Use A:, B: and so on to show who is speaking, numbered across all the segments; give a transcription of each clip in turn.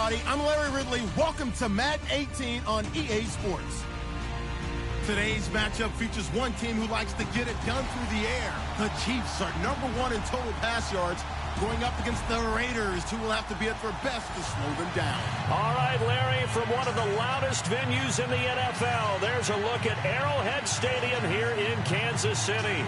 A: everybody. I'm Larry Ridley. Welcome to Madden 18 on EA Sports. Today's matchup features one team who likes to get it done through the air. The Chiefs are #1 in total pass yards, going up against the Raiders, who will have to be at their best to slow them down.
B: All right, Larry, from one of the loudest venues in the NFL, there's a look at Arrowhead Stadium here in Kansas City.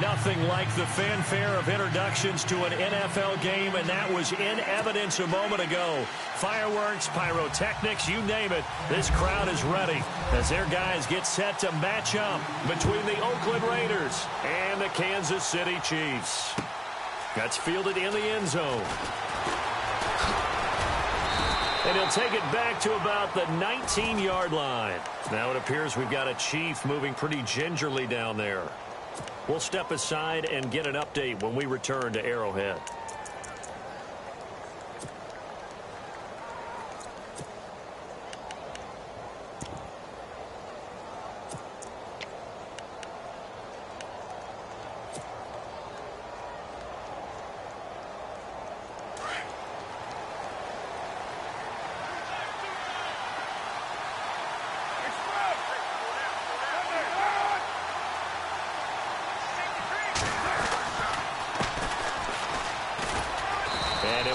B: Nothing like the fanfare of introductions to an NFL game, and that was in evidence a moment ago. Fireworks, pyrotechnics, you name it. This crowd is ready as their guys get set to match up between the Oakland Raiders and the Kansas City Chiefs. That's fielded in the end zone. And he'll take it back to about the 19-yard line. Now it appears we've got a Chief moving pretty gingerly down there. We'll step aside and get an update when we return to Arrowhead.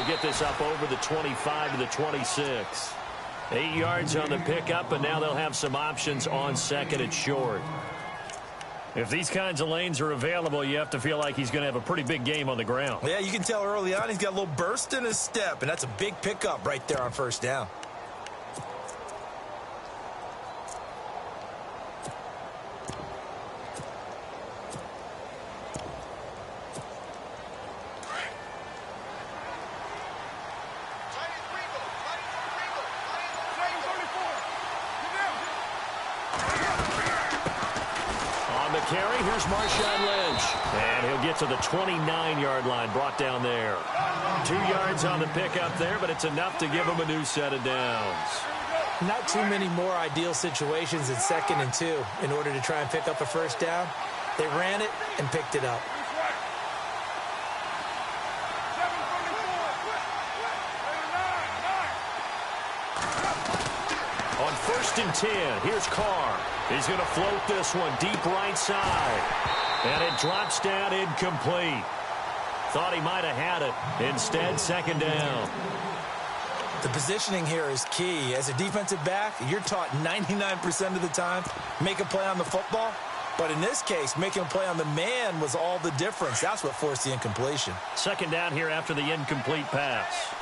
B: Get this up over the 25 to the 26. 8 yards on the pickup, and now they'll have some options on second and short. If these kinds of lanes are available, you have to feel like he's going to have a pretty big game on the ground.
C: Yeah, you can tell early on he's got a little burst in his step, and that's a big pickup right there on first down.
B: Carry, here's Marshawn Lynch. And he'll get to the 29-yard line, brought down there. 2 yards on the pickup there, but it's enough to give him a new set of downs.
D: Not too many more ideal situations in 2nd and 2 in order to try and pick up a first down. They ran it and picked it up.
B: On 1st and 10, here's Carr. He's going to float this one deep right side. And it drops down incomplete. Thought he might have had it. Instead, 2nd down.
D: The positioning here is key. As a defensive back, you're taught 99% of the time, make a play on the football. But in this case, making a play on the man was all the difference. That's what forced the incompletion.
B: 2nd down here after the incomplete pass.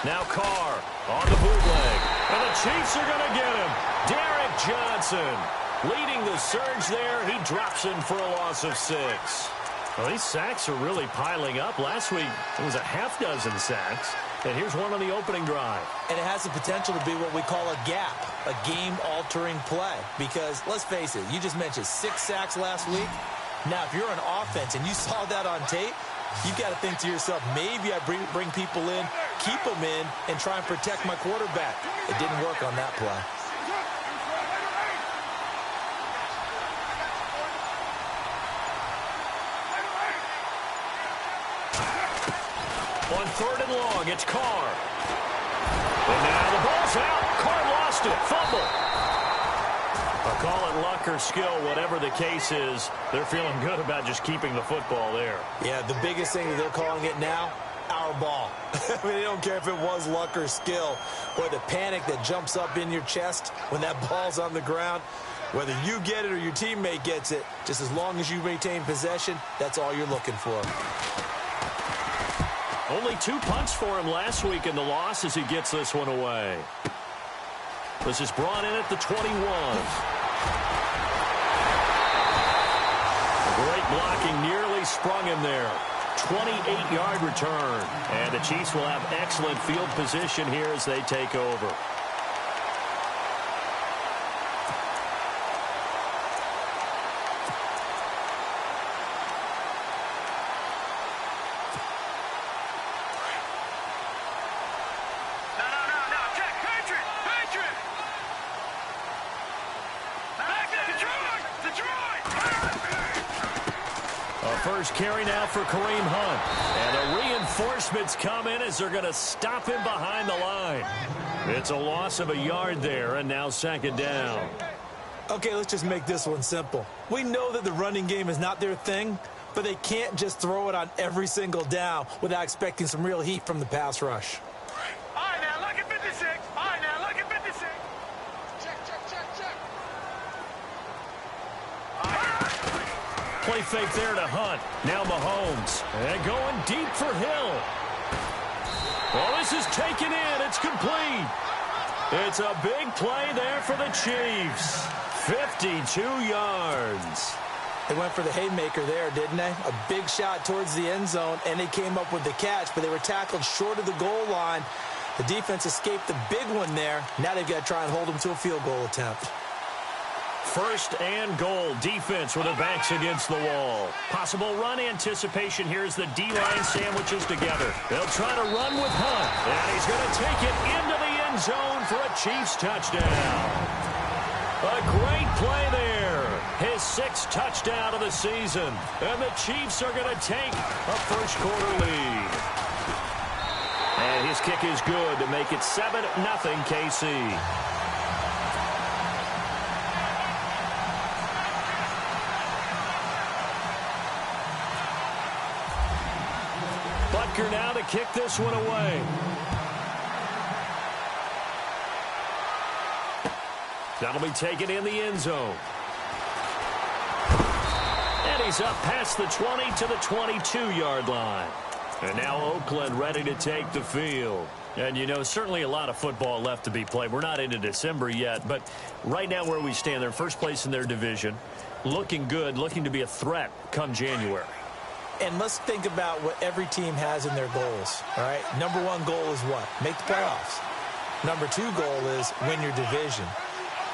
B: Now Carr on the bootleg. And the Chiefs are going to get him. Derek Johnson leading the surge there. He drops him for a loss of 6. Well, these sacks are really piling up. Last week, it was a half-dozen sacks. And here's one on the opening drive.
D: And it has the potential to be what we call a gap, a game-altering play. Because, let's face it, you just mentioned 6 sacks last week. Now, if you're on offense and you saw that on tape, you've got to think to yourself, maybe I bring people in, keep them in, and try and protect my quarterback. It didn't work on that play.
B: On 3rd and long, it's Carr. And now the ball's out. Carr lost it. Fumble. I'll call it luck or skill, whatever the case is. They're feeling good about just keeping the football there.
D: Yeah, the biggest thing that they're calling it now, our ball. I mean, they don't care if it was luck or skill, or the panic that jumps up in your chest when that ball's on the ground. Whether you get it or your teammate gets it, just as long as you maintain possession, that's all you're looking for.
B: Only 2 punts for him last week in the loss as he gets this one away. This is brought in at the 21. Great blocking, nearly sprung him there. 28-yard return. And the Chiefs will have excellent field position here as they take over. first carry now for Kareem Hunt. And the reinforcements come in as they're going to stop him behind the line. It's a loss of a yard there, and now second down.
D: Okay, let's just make this one simple. We know that the running game is not their thing, but they can't just throw it on every single down without expecting some real heat from the pass rush.
E: All right, now look at 56. All right, now look at 56. Check.
B: Play fake there to Hunt. Now Mahomes. And going deep for Hill. Well, this is taken in. It's complete. It's a big play there for the Chiefs. 52 yards.
D: They went for the haymaker there, didn't they? A big shot towards the end zone, and they came up with the catch, but they were tackled short of the goal line. The defense escaped the big one there. Now they've got to try and hold them to a field goal attempt.
B: First and goal. Defense with their backs against the wall. Possible run anticipation here as the D-line sandwiches together. They'll try to run with Hunt, and he's going to take it into the end zone for a Chiefs touchdown. A great play there. His 6th touchdown of the season. And the Chiefs are going to take a first-quarter lead. And his kick is good to make it 7-0 KC. Butker now to kick this one away. That'll be taken in the end zone. And he's up past the 20 to the 22-yard line. And now Oakland ready to take the field. And, you know, certainly a lot of football left to be played. We're not into December yet, but right now where we stand, they're first place in their division. Looking good, looking to be a threat come January.
D: And let's think about what every team has in their goals, all right? Number 1 goal is what? Make the playoffs. Number 2 goal is win your division.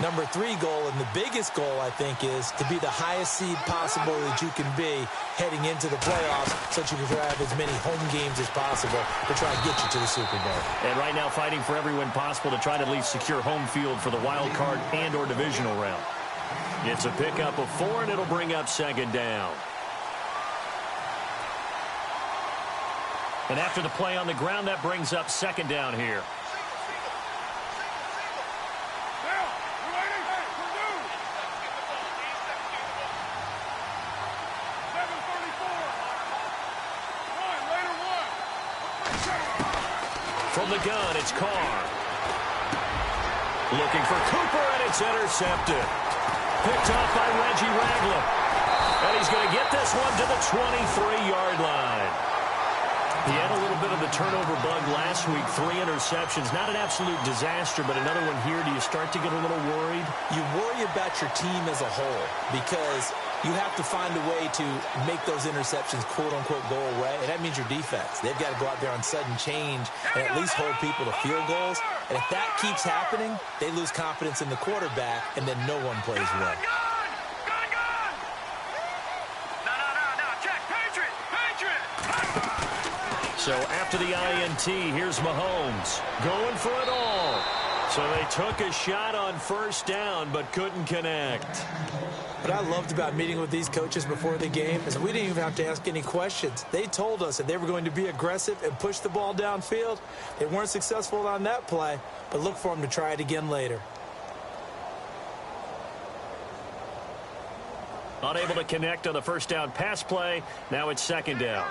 D: Number 3 goal, and the biggest goal, I think, is to be the highest seed possible that you can be heading into the playoffs so that you can have as many home games as possible to try and get you to the Super Bowl.
B: And right now fighting for every win possible to try to at least secure home field for the wild card and or divisional round. It's a pickup of 4, and it'll bring up second down. And after the play on the ground, that brings up second down here. From the gun, it's Carr. Looking for Cooper, and it's intercepted. Picked off by Reggie Ragland. And he's going to get this one to the 23-yard line. He had a little bit of the turnover bug last week, 3 interceptions. Not an absolute disaster, but another one here. Do you start to get a little worried?
D: You worry about your team as a whole because you have to find a way to make those interceptions, quote-unquote, go away, and that means your defense. They've got to go out there on sudden change and at least hold people to field goals. And if that keeps happening, they lose confidence in the quarterback, and then no one plays well.
B: So after the INT, here's Mahomes going for it all. So they took a shot on first down but couldn't connect.
D: What I loved about meeting with these coaches before the game is we didn't even have to ask any questions. They told us that they were going to be aggressive and push the ball downfield. They weren't successful on that play, but look for them to try it again later.
B: Unable to connect on the first down pass play. Now it's second down.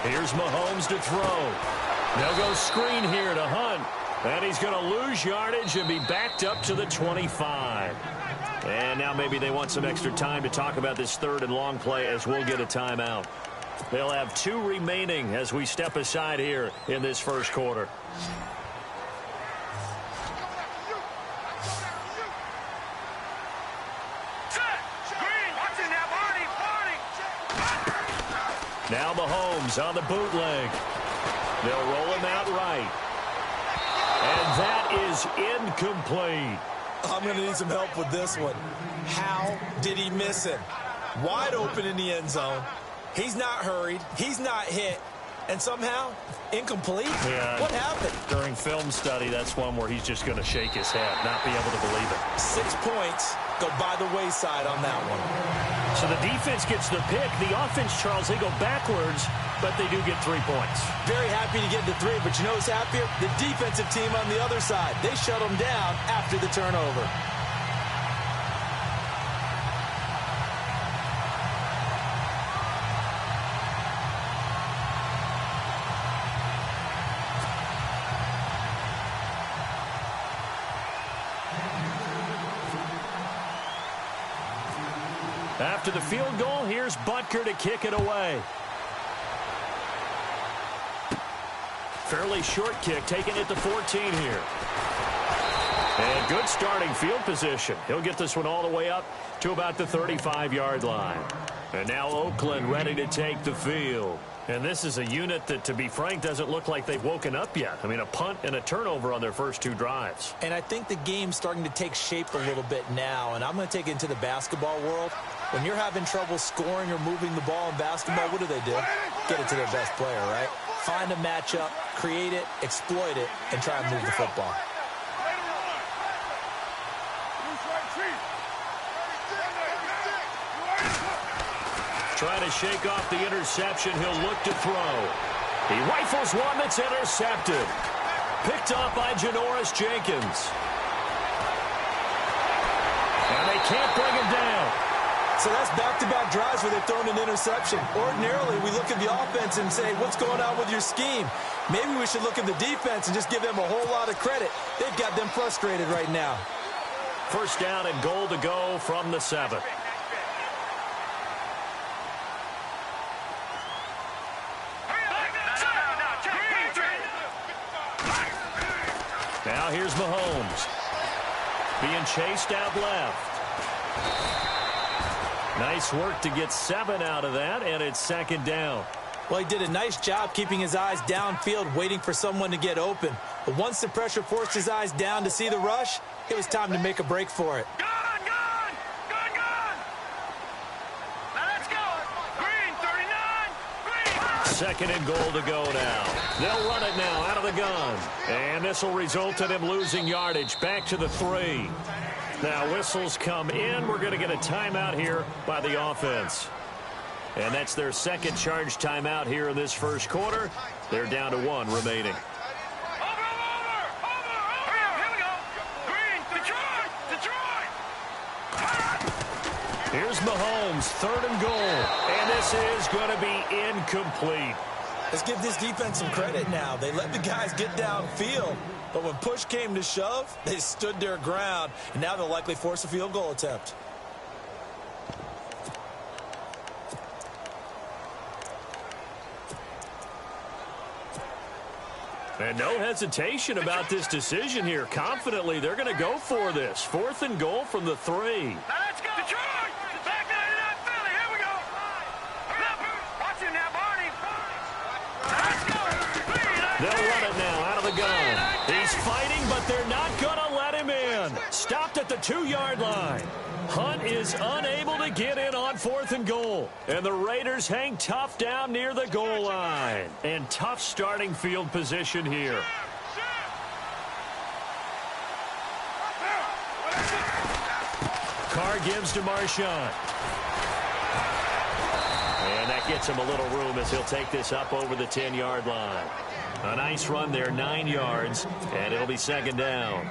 B: Here's Mahomes to throw. They'll go screen here to Hunt. And he's going to lose yardage and be backed up to the 25. And now maybe they want some extra time to talk about this third and long play as we'll get a timeout. They'll have 2 remaining as we step aside here in this first quarter. Now Mahomes on the bootleg. They'll roll him out right. And that is incomplete.
D: I'm going to need some help with this one. How did he miss him? Wide open in the end zone. He's not hurried. He's not hit. and somehow incomplete?
B: Yeah.
D: What happened?
B: During film study, that's one where he's just going to shake his head, not be able to believe it.
D: 6 points go by the wayside on that one.
B: So the defense gets the pick. The offense, Charles, they go backwards, but they do get 3 points.
D: Very happy to get the 3, but you know who's happier? The defensive team on the other side. They shut them down after the turnover.
B: After the field goal, here's Butker to kick it away. Fairly short kick, taking it to 14 here. And good starting field position. He'll get this one all the way up to about the 35-yard line. And now Oakland ready to take the field. And this is a unit that, to be frank, doesn't look like they've woken up yet. I mean, a punt and a turnover on their first 2 drives.
D: And I think the game's starting to take shape a little bit now. And I'm going to take it into the basketball world. When you're having trouble scoring or moving the ball in basketball, what do? Get it to their best player, right? Find a matchup, create it, exploit it, and try and move the football.
B: Trying to shake off the interception. He'll look to throw. He rifles one that's intercepted. Picked off by Janoris Jenkins. And they can't bring him down.
D: So that's back-to-back drives where they've thrown an interception. Ordinarily, we look at the offense and say, what's going on with your scheme? Maybe we should look at the defense and just give them a whole lot of credit. They've got them frustrated right now.
B: First down and goal to go from the 7. Now here's Mahomes. Being chased out left. Nice work to get 7 out of that, and it's second down.
D: Well, he did a nice job keeping his eyes downfield, waiting for someone to get open. But once the pressure forced his eyes down to see the rush, it was time to make a break for it.
E: Gone! Now let's go! Green, 39! Green!
B: Second and goal to go now. They'll run it now out of the gun. And this will result in him losing yardage back to the 3. Now whistles come in. We're going to get a timeout here by the offense. And that's their second charge timeout here in this first quarter. They're down to 1 remaining.
E: Over! Here we go! Green, Detroit!
B: Here's Mahomes, 3rd and goal. And this is going to be incomplete.
D: Let's give this defense some credit now. They let the guys get downfield. But when push came to shove, they stood their ground. And now they'll likely force a field goal attempt.
B: And no hesitation about this decision here. Confidently, they're going to go for this. 4th and goal from the 3.
E: Now let's go! Detroit! Back 99 Philly, here we go! Watch him now, Barney! Let's go!
B: They'll run it now out of the gun. He's fighting, but they're not going to let him in. Stopped at the 2-yard line. Hunt is unable to get in on 4th and goal. And the Raiders hang tough down near the goal line. And tough starting field position here. Carr gives to Marshawn. And that gets him a little room as he'll take this up over the 10-yard line. A nice run there, 9 yards, and it'll be second down.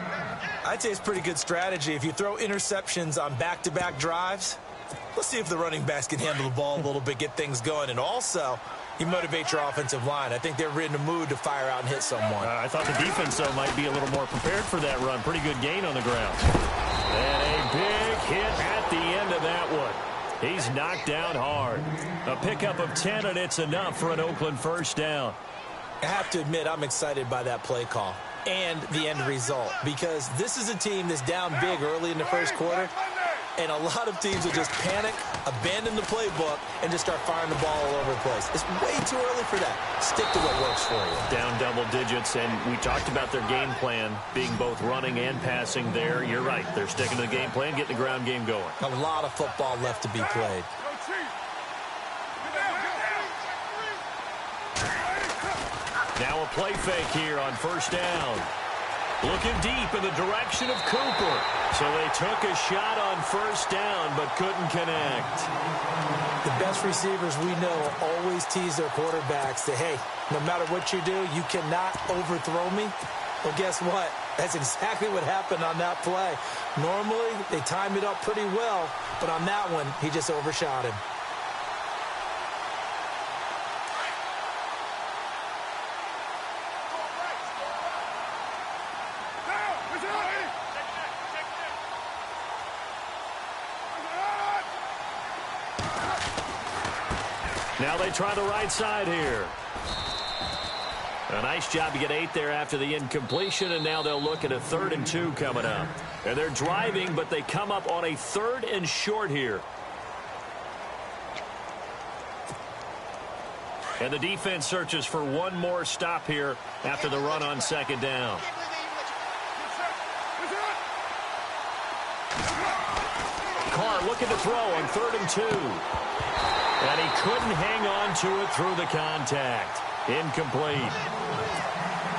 D: I'd say it's pretty good strategy. If you throw interceptions on back-to-back drives, let's see if the running backs can handle the ball a little bit, get things going. And also, you motivate your offensive line. I think they're in the mood to fire out and hit someone.
B: I thought the defense, though, might be a little more prepared for that run. Pretty good gain on the ground. And a big hit at the end of that one. He's knocked down hard. A pickup of 10, and it's enough for an Oakland first down.
D: I have to admit, I'm excited by that play call and the end result, because this is a team that's down big early in the first quarter, and a lot of teams will just panic, abandon the playbook, and just start firing the ball all over the place. It's way too early for that. Stick to what works for you.
B: Down double digits, and we talked about their game plan being both running and passing there. You're right. They're sticking to the game plan, getting the ground game going.
D: A lot of football left to be played.
B: Now a play fake here on first down. Looking deep in the direction of Cooper. So they took a shot on first down but couldn't connect.
D: The best receivers we know always tease their quarterbacks that, hey, no matter what you do, you cannot overthrow me. Well, guess what? That's exactly what happened on that play. Normally, they time it up pretty well, but on that one, he just overshot him.
B: Now they try the right side here. A nice job to get 8 there after the incompletion, and now they'll look at a 3rd and 2 coming up. And they're driving, but they come up on a 3rd and short here. And the defense searches for one more stop here after the run on 2nd down. Carr looking to throw on 3rd and 2. And he couldn't hang on to it through the contact. Incomplete.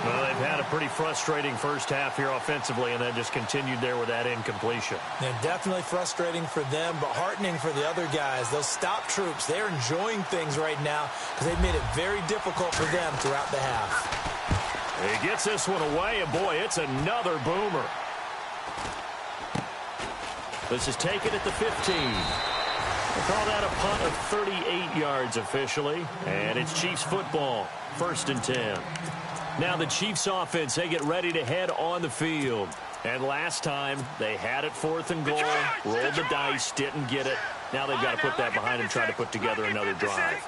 B: Well, they've had a pretty frustrating first half here offensively, and then just continued there with that incompletion.
D: Yeah, definitely frustrating for them, but heartening for the other guys. Those stop troops, they're enjoying things right now because they've made it very difficult for them throughout the half.
B: He gets this one away, and boy, it's another boomer. This is taken at the 15. We'll call that a punt of 38 yards officially, and it's Chiefs football, 1st and 10. Now the Chiefs offense, they get ready to head on the field. And last time, they had it 4th and goal, rolled the dice, didn't get it. Now they've got to put that behind and try to put together another drive.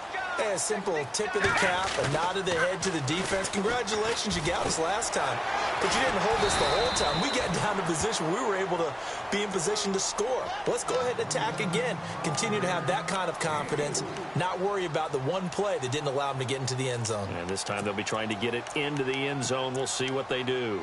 D: A simple tip of the cap, a nod of the head to the defense. Congratulations, you got us last time. But you didn't hold us the whole time. We got down to position. We were able to be in position to score. Let's go ahead and attack again. Continue to have that kind of confidence. Not worry about the one play that didn't allow them to get into the end zone.
B: And this time they'll be trying to get it into the end zone. We'll see what they do.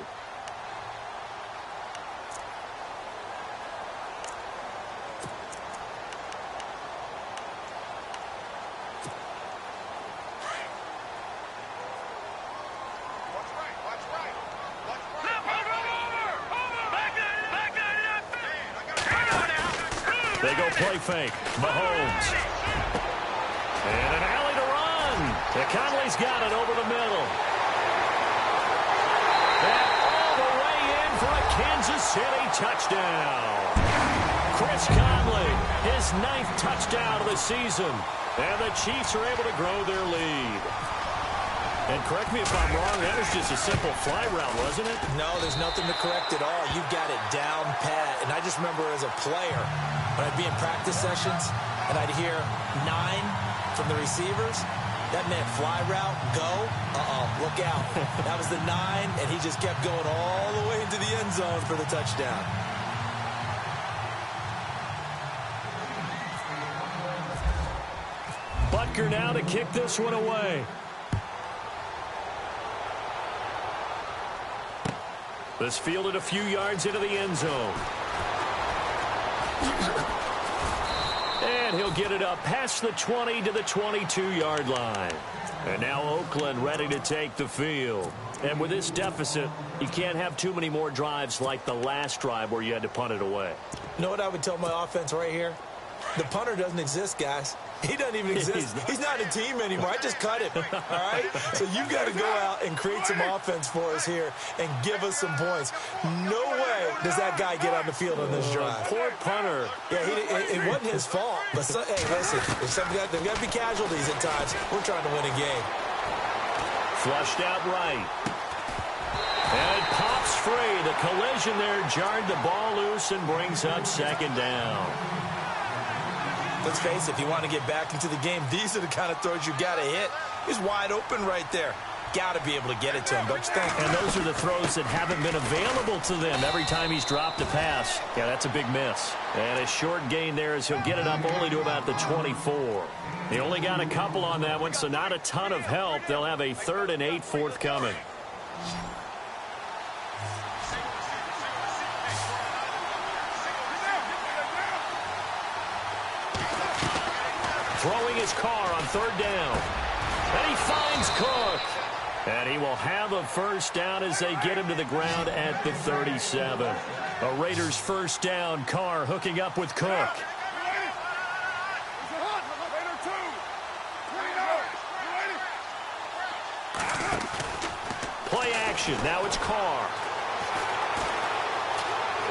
B: They go play fake. Mahomes. And an alley to run. Conley's got it over the middle. And all the way in for a Kansas City touchdown. Chris Conley, his 9th touchdown of the season. And the Chiefs are able to grow their lead. And correct me if I'm wrong, that was just a simple fly route, wasn't it?
D: No, there's nothing to correct at all. You got it down pat. And I just remember as a player, when I'd be in practice sessions and I'd hear 9 from the receivers, that meant fly route, go, look out. That was the 9, and he just kept going all the way into the end zone for the touchdown.
B: Butker now to kick this one away. This fielded a few yards into the end zone. And he'll get it up past the 20 to the 22-yard line. And now Oakland ready to take the field. And with this deficit, you can't have too many more drives like the last drive where you had to punt it away.
D: You know what I would tell my offense right here? The punter doesn't exist, guys. He doesn't even exist. He's not a team anymore. I just cut him, all right? So you've got to go out and create some offense for us here and give us some points. No way does that guy get on the field on this drive.
B: Poor punter.
D: Yeah, it wasn't his fault. But, hey, listen, there's got to be casualties at times. We're trying to win a game.
B: Flushed out right. And it pops free. The collision there jarred the ball loose and brings up 2nd down.
D: Let's face it, if you want to get back into the game, these are the kind of throws you got to hit. He's wide open right there. Got to be able to get it to him, don't you think?
B: And those are the throws that haven't been available to them every time he's dropped a pass. Yeah, that's a big miss. And a short gain there as he'll get it up only to about the 24. They only got a couple on that one, so not a ton of help. They'll have a 3rd and 8 forthcoming. Throwing his car on 3rd down. And he finds Cook. And he will have a first down as they get him to the ground at the 37. A Raiders first down. Carr hooking up with Cook. Play action. Now it's Carr.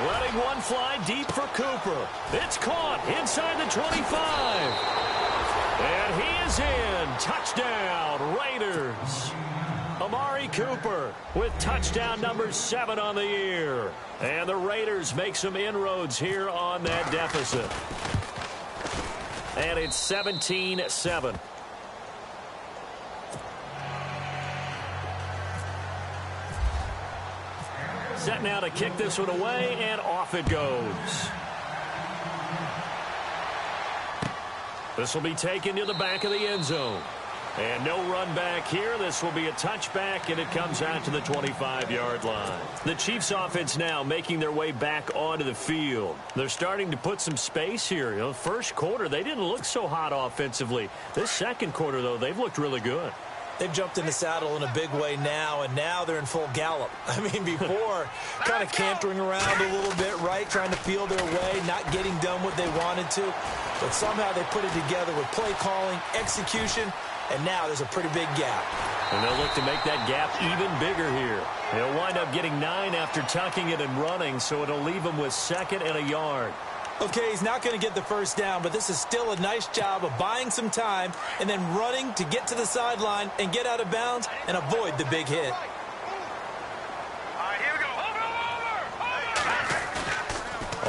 B: Letting one fly deep for Cooper. It's caught inside the 25. And he is in. Touchdown, Raiders. Amari Cooper with touchdown number 7 on the year. And the Raiders make some inroads here on that deficit. And it's 17-7. Set now to kick this one away, and off it goes. This will be taken to the back of the end zone. And no run back here. This will be a touchback, and it comes out to the 25-yard line. The Chiefs offense now making their way back onto the field. They're starting to put some space here. You know, first quarter, they didn't look so hot offensively. This second quarter, though, they've looked really good.
D: They've jumped in the saddle in a big way now, and now they're in full gallop. I mean, before, kind of cantering around a little bit, right, trying to feel their way, not getting done what they wanted to. But somehow they put it together with play calling, execution, and now there's a pretty big gap.
B: And they'll look to make that gap even bigger here. They'll wind up getting 9 after tucking it and running, so it'll leave them with 2nd and a yard.
D: Okay, he's not going to get the first down, but this is still a nice job of buying some time and then running to get to the sideline and get out of bounds and avoid the big hit.
E: All right, here we go.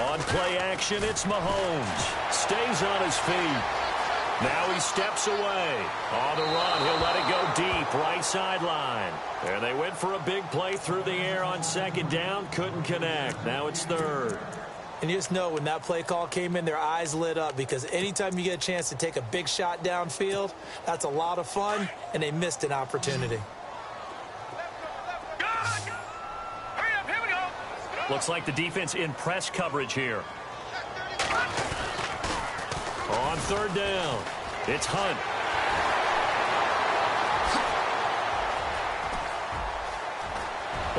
E: Over.
B: On play action, it's Mahomes. Stays on his feet. Now he steps away. On the run, he'll let it go deep, right sideline. And they went for a big play through the air on 2nd down. Couldn't connect. Now it's 3rd.
D: And you just know when that play call came in, their eyes lit up because anytime you get a chance to take a big shot downfield, that's a lot of fun, and they missed an opportunity.
E: Hurry up, here we go.
B: Looks like the defense in press coverage here. On 3rd down, it's Hunt.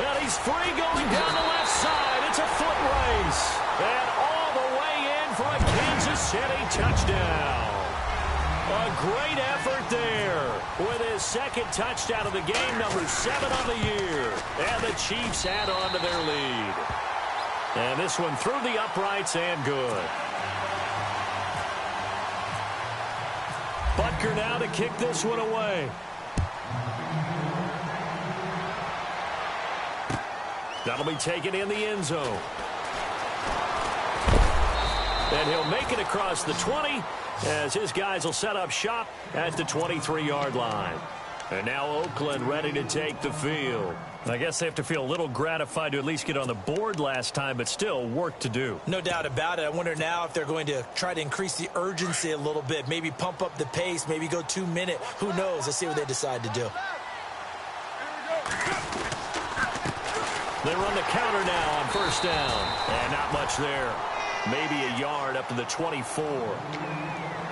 B: And he's free going down the left side. It's a foot race. And all the way in for a Kansas City touchdown. A great effort there with his 2nd touchdown of the game, number 7 on the year. And the Chiefs add on to their lead. And this one through the uprights and good. Butker now to kick this one away. That'll be taken in the end zone. And he'll make it across the 20 as his guys will set up shop at the 23-yard line. And now Oakland ready to take the field. I guess they have to feel a little gratified to at least get on the board last time, but still work to do.
D: No doubt about it. I wonder now if they're going to try to increase the urgency a little bit, maybe pump up the pace, maybe go 2-minute. Who knows? Let's see what they decide to do.
B: They run the counter now on 1st down. And not much there. Maybe a yard up to the 24.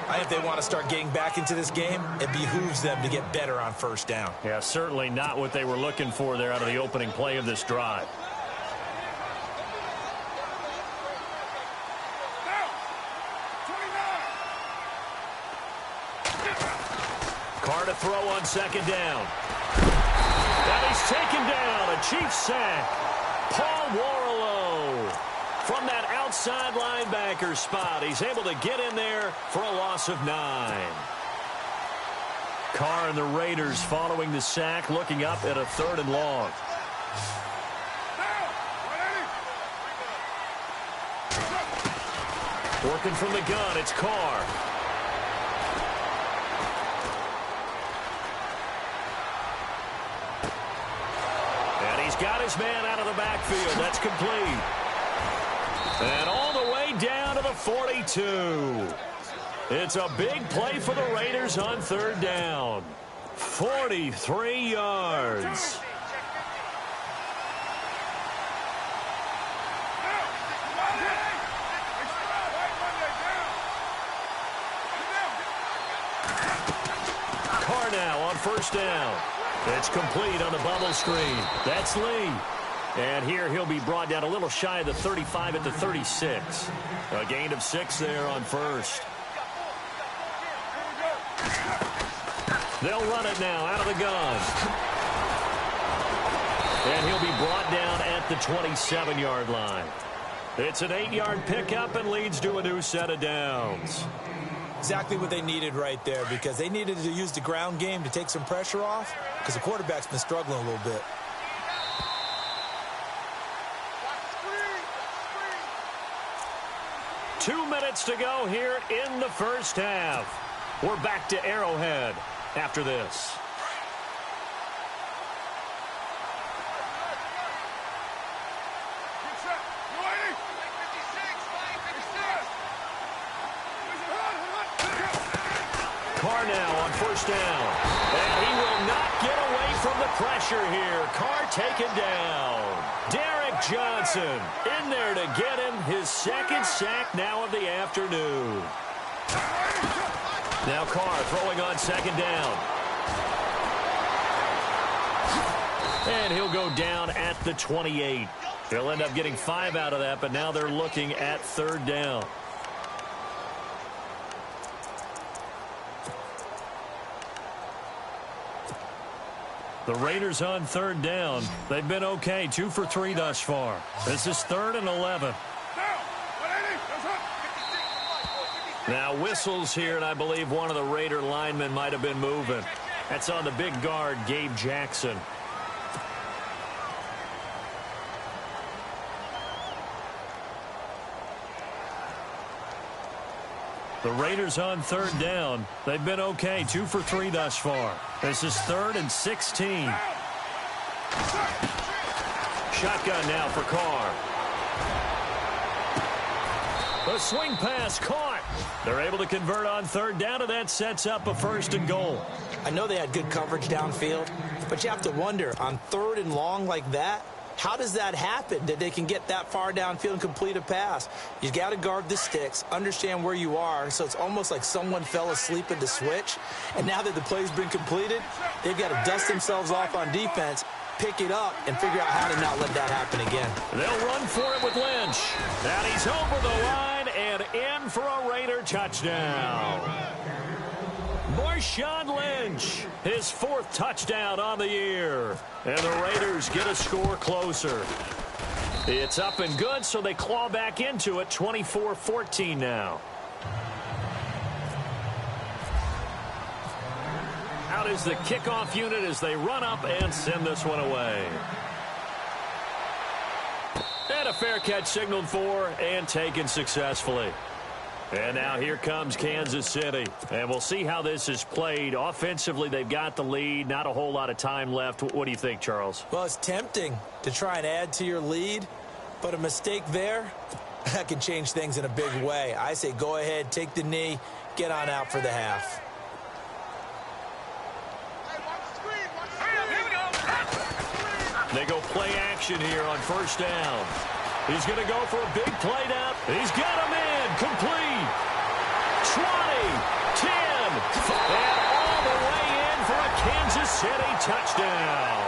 D: I think if they want to start getting back into this game, it behooves them to get better on 1st down.
B: Yeah, certainly not what they were looking for there out of the opening play of this drive. Carr to throw on 2nd down. And he's taken down. A Chiefs sack. Paul Warlow from that outside linebacker spot. He's able to get in there for a loss of 9. Carr and the Raiders following the sack, looking up at a 3rd and long. Working from the gun, it's Carr. And he's got his man out of the backfield. That's complete. And all the way down to the 42. It's a big play for the Raiders on 3rd down. 43 yards. Carr now on 1st down. It's complete on the bubble screen. That's Lee. And here he'll be brought down a little shy of the 35 at the 36. A gain of 6 there on first. They'll run it now out of the gun. And he'll be brought down at the 27-yard line. It's an 8-yard pickup and leads to a new set of downs.
D: Exactly what they needed right there, because they needed to use the ground game to take some pressure off, because the quarterback's been struggling a little bit.
B: Two minutes to go here in the first half. We're back to Arrowhead after this. Carr now on first down. And he will not get away from the pressure here. Carr taken down. Derek Johnson in there to get him his second sack now of the afternoon. Now Carr throwing on second down. And he'll go down at the 28. He'll end up getting 5 out of that, but now they're looking at third down. The Raiders on third down. They've been okay, 2 for 3 thus far. This is 3rd and 11. Now whistles here, and I believe one of the Raider linemen might have been moving. That's on the big guard, Gabe Jackson. The Raiders on third down. They've been okay, 2 for 3 thus far. This is 3rd and 16. Shotgun now for Carr. The swing pass caught. They're able to convert on third down, and that sets up a 1st and goal.
D: I know they had good coverage downfield, but you have to wonder, on 3rd and long like that, how does that happen, that they can get that far downfield and complete a pass? You got to guard the sticks, understand where you are, so it's almost like someone fell asleep at the switch, and now that the play's been completed, they've got to dust themselves off on defense, pick it up, and figure out how to not let that happen again.
B: They'll run for it with Lynch. And he's over the line and in for a Raider touchdown. Marshawn Lynch, his 4th touchdown on the year. And the Raiders get a score closer. It's up and good, so they claw back into it, 24-14 now. Out is the kickoff unit as they run up and send this one away. And a fair catch signaled for and taken successfully. And now here comes Kansas City. And we'll see how this is played. Offensively, they've got the lead. Not a whole lot of time left. What do you think, Charles?
D: Well, it's tempting to try and add to your lead, but a mistake there, that can change things in a big way. I say go ahead, take the knee, get on out for the half.
B: They go play action here on first down. He's going to go for a big play down. He's got him in. Complete. 20, 10, and all the way in for a Kansas City touchdown.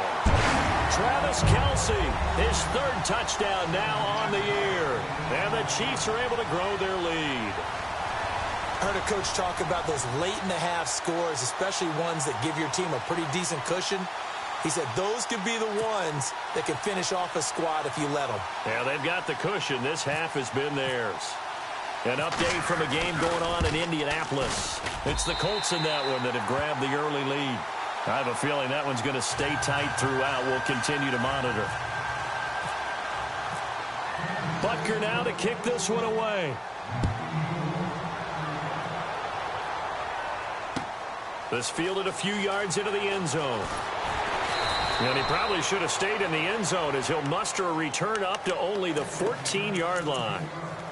B: Travis Kelce, his 3rd touchdown now on the year. And the Chiefs are able to grow their lead.
D: I heard a coach talk about those late-in-the-half scores, especially ones that give your team a pretty decent cushion. He said those could be the ones that can finish off a squad if you let them.
B: Yeah, they've got the cushion. This half has been theirs. An update from a game going on in Indianapolis. It's the Colts in that one that have grabbed the early lead. I have a feeling that one's going to stay tight throughout. We'll continue to monitor. Butker now to kick this one away. This fielded a few yards into the end zone. And he probably should have stayed in the end zone as he'll muster a return up to only the 14-yard line.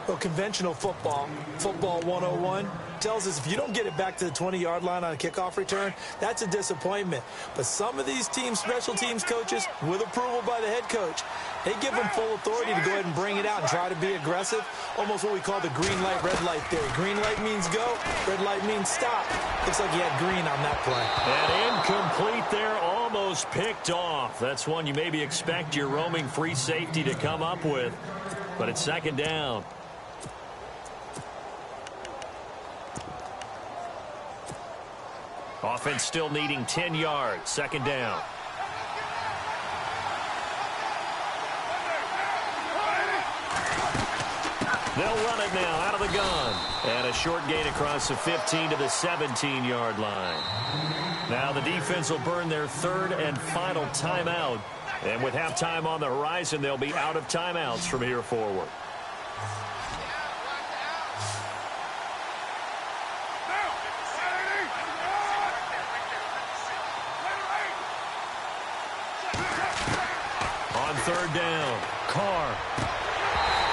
D: Well, conventional football 101, tells us if you don't get it back to the 20-yard line on a kickoff return, that's a disappointment. But some of these teams, special teams coaches, with approval by the head coach, they give them full authority to go ahead and bring it out and try to be aggressive. Almost what we call the green light, red light theory. Green light means go, red light means stop. Looks like he had green on that play.
B: And incomplete there, almost Almost picked off. That's one you maybe expect your roaming free safety to come up with. But it's second down. Offense still needing 10 yards. Second down. They'll run it now out of the gun. And a short gain across the 15 to the 17-yard line. Now the defense will burn their third and final timeout. And with halftime on the horizon, they'll be out of timeouts from here forward. On third down, Carr.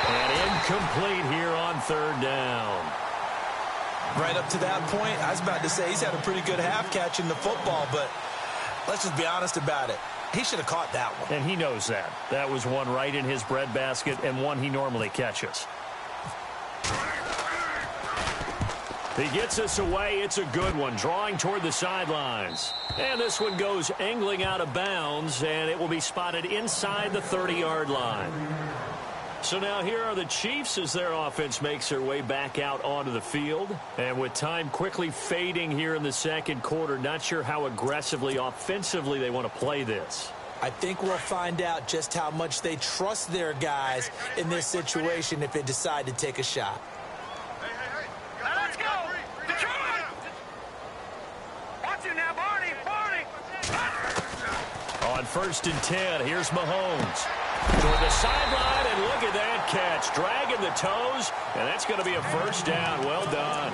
B: And incomplete here on third down.
D: Right up to that point, I was about to say he's had a pretty good half catching the football, but let's just be honest about it. He should have caught that one.
B: And he knows that. That was one right in his breadbasket and one he normally catches. He gets us away. It's a good one, drawing toward the sidelines. And this one goes angling out of bounds, and it will be spotted inside the 30-yard line. So now here are the Chiefs as their offense makes their way back out onto the field. And with time quickly fading here in the second quarter, not sure how aggressively, offensively they want to play this.
D: I think we'll find out just how much they trust their guys in this situation if they decide to take a shot.
E: Now let's go! Detroit! Watch it now, Barney!
B: On 1st and 10, here's Mahomes. Toward the sideline, and look at that catch. Dragging the toes, and that's going to be a first down. Well done.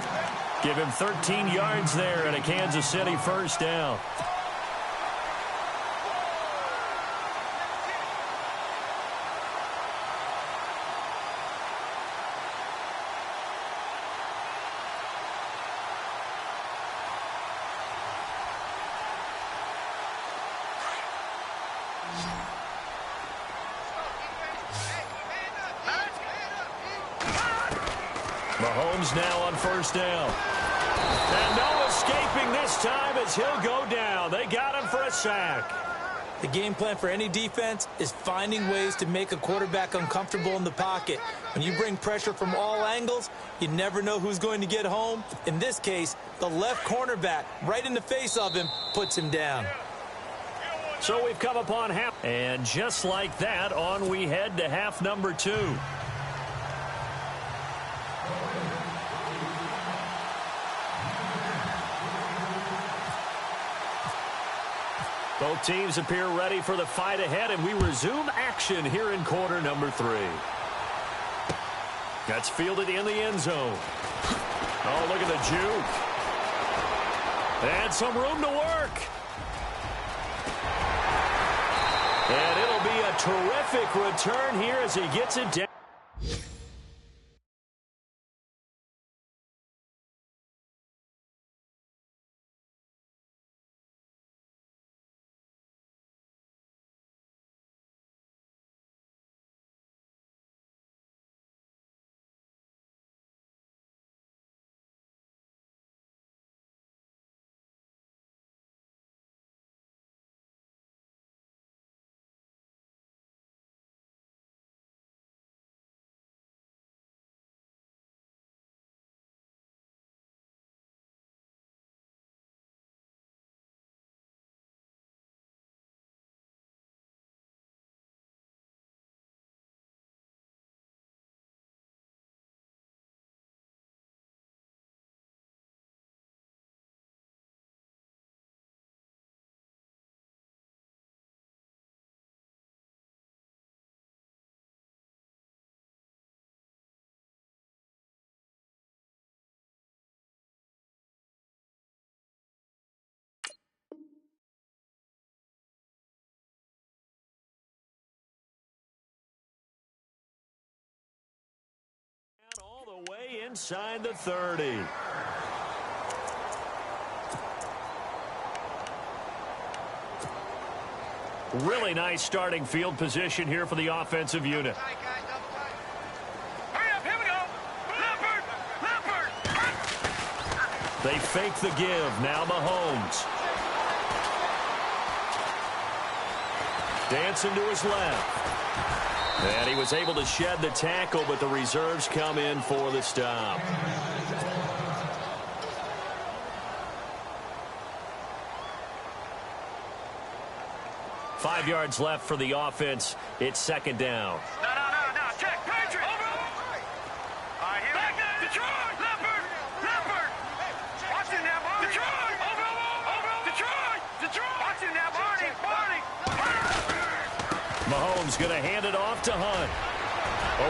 B: Give him 13 yards there and a Kansas City first down. Mahomes now on first down. And no escaping this time as he'll go down. They got him for a sack.
D: The game plan for any defense is finding ways to make a quarterback uncomfortable in the pocket. When you bring pressure from all angles, you never know who's going to get home. In this case, the left cornerback, right in the face of him, puts him down.
B: So we've come upon half. And just like that, on we head to half number 2. Both teams appear ready for the fight ahead, and we resume action here in quarter number 3. That's fielded in the end zone. Oh, look at the juke. And some room to work. And it'll be a terrific return here as he gets it down. All the way inside the 30. Really nice starting field position here for the offensive unit.
E: Hurry up, here we go! Leopard!
B: They fake the give. Now Mahomes. Dancing to his left. And he was able to shed the tackle, but the reserves come in for the stop. Five yards left for the offense. It's second down.
E: No. Check. Patriot. Over. All right, here. Back there. Detroit. Leopard. Watching now, Barney. Detroit. Over. Detroit. Watching now, Barney.
B: Mahomes going to hand it off to Hunt.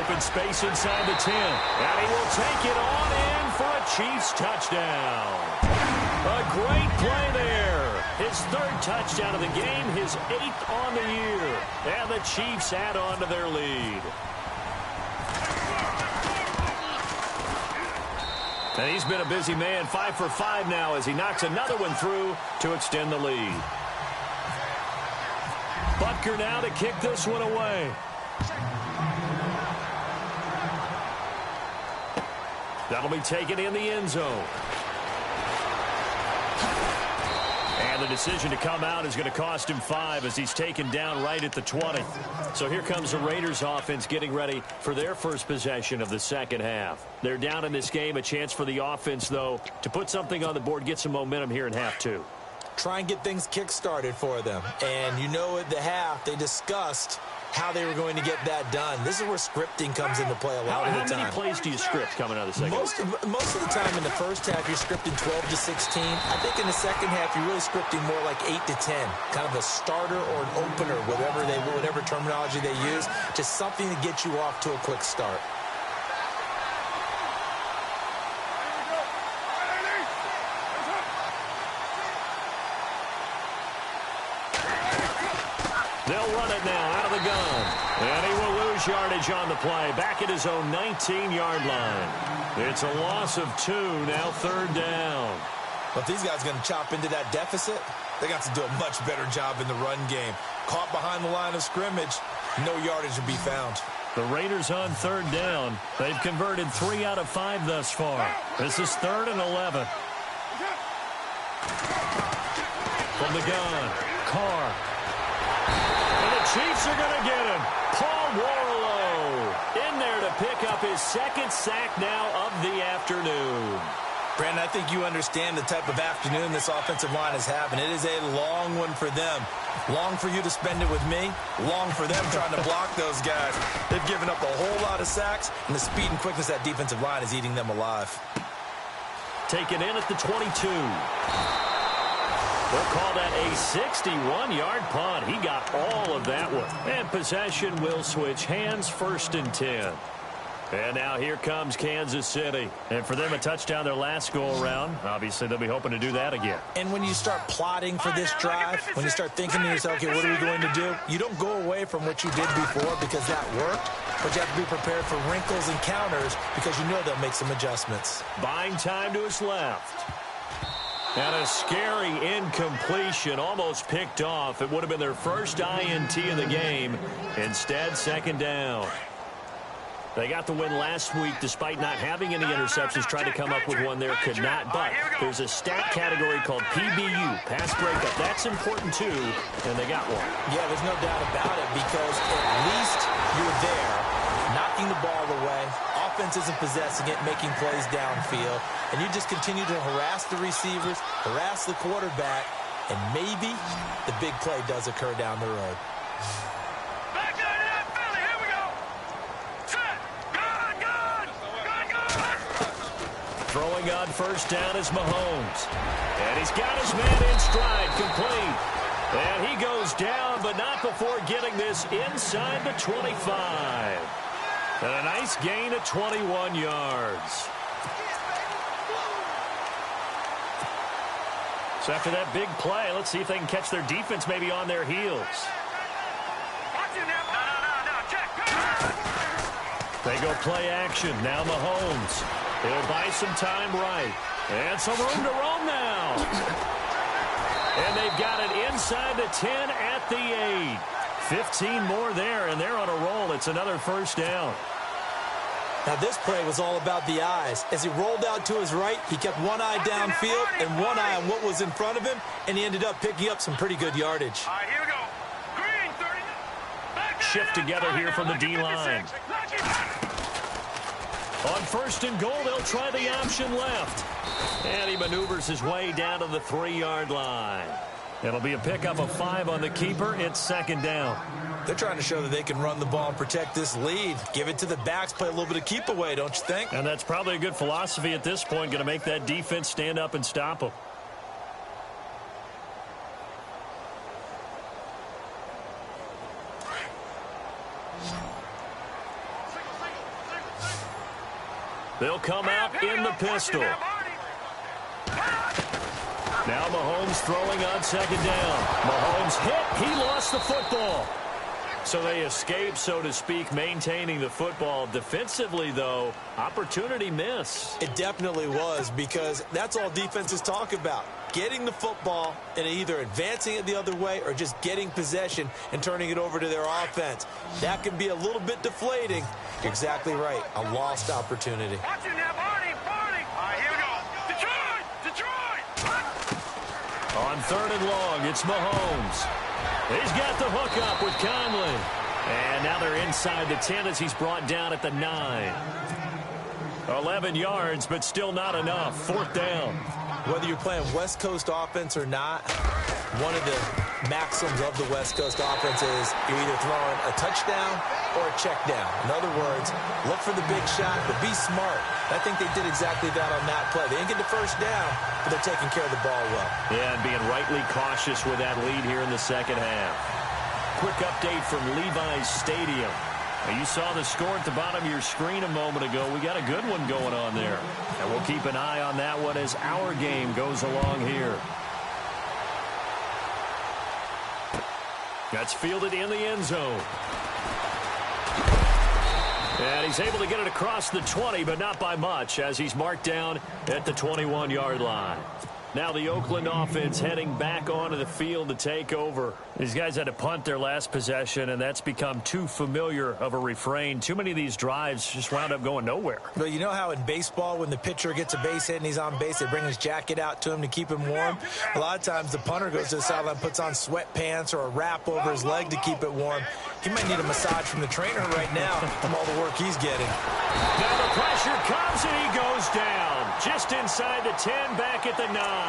B: Open space inside the 10. And he will take it on in for a Chiefs touchdown. A great play there. His third touchdown of the game, his 8th on the year. And the Chiefs add on to their lead. And he's been a busy man, 5 for 5 now as he knocks another one through to extend the lead. Butker now to kick this one away. That'll be taken in the end zone. And the decision to come out is going to cost him 5 as he's taken down right at the 20. So here comes the Raiders offense getting ready for their first possession of the second half. They're down in this game. A chance for the offense, though, to put something on the board, get some momentum here in half 2.
D: Try and get things kick-started for them. And you know at the half, they discussed how they were going to get that done. This is where scripting comes into play a lot of the time.
B: How many plays do you script coming out of the second half?
D: Most of the time in the first half, you're scripting 12 to 16. I think in the second half, you're really scripting more like 8 to 10. Kind of a starter or an opener, whatever terminology they use. Just something to get you off to a quick start.
B: They'll run it now out of the gun. And he will lose yardage on the play. Back at his own 19-yard line. It's a loss of 2, now third down.
C: But if these guys are going to chop into that deficit, they got to do a much better job in the run game. Caught behind the line of scrimmage, no yardage to be found.
B: The Raiders on third down. They've converted 3 out of 5 thus far. This is 3rd and 11. From the gun, Carr. And the Chiefs are going to get him. Paul Warlow in there to pick up his second sack now of the afternoon.
C: Brandon, I think you understand the type of afternoon this offensive line is having. It is a long one for them. Long for you to spend it with me. Long for them trying to block those guys. They've given up a whole lot of sacks, and the speed and quickness of that defensive line is eating them alive.
B: Taken in at the 22. We'll call that a 61-yard punt. He got all of that one. And possession will switch hands, 1st and 10. And now here comes Kansas City. And for them, a touchdown their last go-around. Obviously, they'll be hoping to do that again.
D: And when you start plotting for this drive, when you start thinking to yourself, okay, what are we going to do? You don't go away from what you did before because that worked. But you have to be prepared for wrinkles and counters because you know they'll make some adjustments.
B: Buying time to his left. And a scary incompletion, almost picked off. It would have been their first INT of the game. Instead, second down. They got the win last week despite not having any interceptions. Tried to come up with one there, could not. But there's a stat category called PBU, pass breakup. That's important too, and they got one.
D: Yeah, there's no doubt about it because at least you're there, knocking the ball away. Offense isn't possessing it, making plays downfield. And you just continue to harass the receivers, harass the quarterback, and maybe the big play does occur down the road.
E: Back there to that Philly. Here we go. Set. Gun.
B: Throwing on first down is Mahomes. And he's got his man in stride, complete. And he goes down, but not before getting this inside the 25. And a nice gain of 21 yards. So after that big play, let's see if they can catch their defense maybe on their heels.
E: No. Check.
B: They go play action. Now Mahomes. He'll buy some time right. And some room to roam now. And they've got it inside the 10 at the 8. 15 more there, and they're on a roll. It's another first down.
D: Now, this play was all about the eyes. As he rolled out to his right, he kept one eye downfield and one eye on what was in front of him, and he ended up picking up some pretty good yardage.
E: All right, here we go. Green, 30.
B: shift together here from the D-line. On 1st and goal, they'll try the option left. And he maneuvers his way down to the 3-yard line. It'll be a pickup of 5 on the keeper. It's 2nd down.
D: They're trying to show that they can run the ball and protect this lead. Give it to the backs, play a little bit of keep away, don't you think?
B: And that's probably a good philosophy at this point, going to make that defense stand up and stop them. They'll come out in the pistol. Now Mahomes throwing on 2nd down. Mahomes hit. He lost the football. So they escape, so to speak, maintaining the football. Defensively, though, opportunity miss.
D: It definitely was, because that's all defenses talk about. Getting the football and either advancing it the other way or just getting possession and turning it over to their offense. That can be a little bit deflating. You're exactly right. A lost opportunity.
E: Watching that, Barney. All right, here we go. Detroit.
B: On 3rd and long, it's Mahomes. He's got the hook up with Conley. And now they're inside the 10 as he's brought down at the 9. 11 yards, but still not enough. 4th down.
D: Whether you're playing West Coast offense or not, one of the maxims of the West Coast offense is you're either throwing a touchdown or a check down. In other words, look for the big shot, but be smart. I think they did exactly that on that play. They didn't get the 1st down, but they're taking care of the ball well.
B: Yeah, and being rightly cautious with that lead here in the 2nd half. Quick update from Levi's Stadium. Now, you saw the score at the bottom of your screen a moment ago. We got a good one going on there. And we'll keep an eye on that one as our game goes along here. That's fielded in the end zone. And he's able to get it across the 20, but not by much, as he's marked down at the 21-yard line. Now the Oakland offense heading back onto the field to take over. These guys had to punt their last possession, and that's become too familiar of a refrain. Too many of these drives just wound up going nowhere.
D: But you know how in baseball, when the pitcher gets a base hit and he's on base, they bring his jacket out to him to keep him warm? A lot of times the punter goes to the sideline, puts on sweatpants or a wrap over his leg to keep it warm. He might need a massage from the trainer right now from all the work he's getting.
B: Now the pressure comes, and he goes down. Just inside the 10, back at the 9.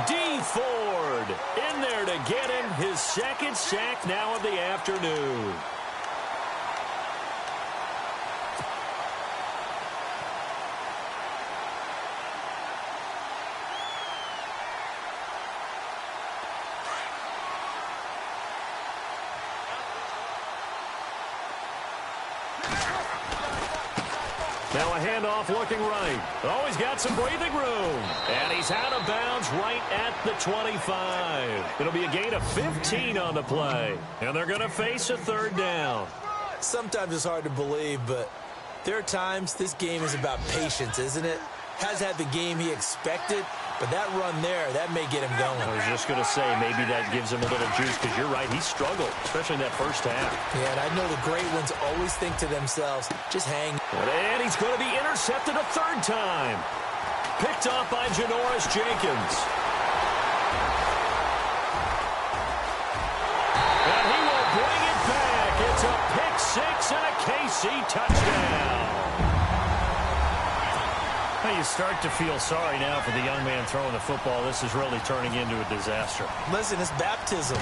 B: D. Ford in there to get him his 2nd sack now of the afternoon. Now a handoff looking right. Oh, he's got some breathing room. And he's out of bounds right at the 25. It'll be a gain of 15 on the play. And they're going to face a 3rd down.
D: Sometimes it's hard to believe, but there are times this game is about patience, isn't it? Has had the game he expected, but that run there, that may get him going.
B: I was just going to say, maybe that gives him a little juice, because you're right, he struggled, especially in that 1st half.
D: Yeah, and I know the great ones always think to themselves, just hang.
B: And he's going to be intercepted a 3rd time. Picked off by Janoris Jenkins. And he will bring it back. It's a pick 6 and a KC touchdown. You start to feel sorry now for the young man throwing the football. This is really turning into a disaster.
D: Listen, it's baptism.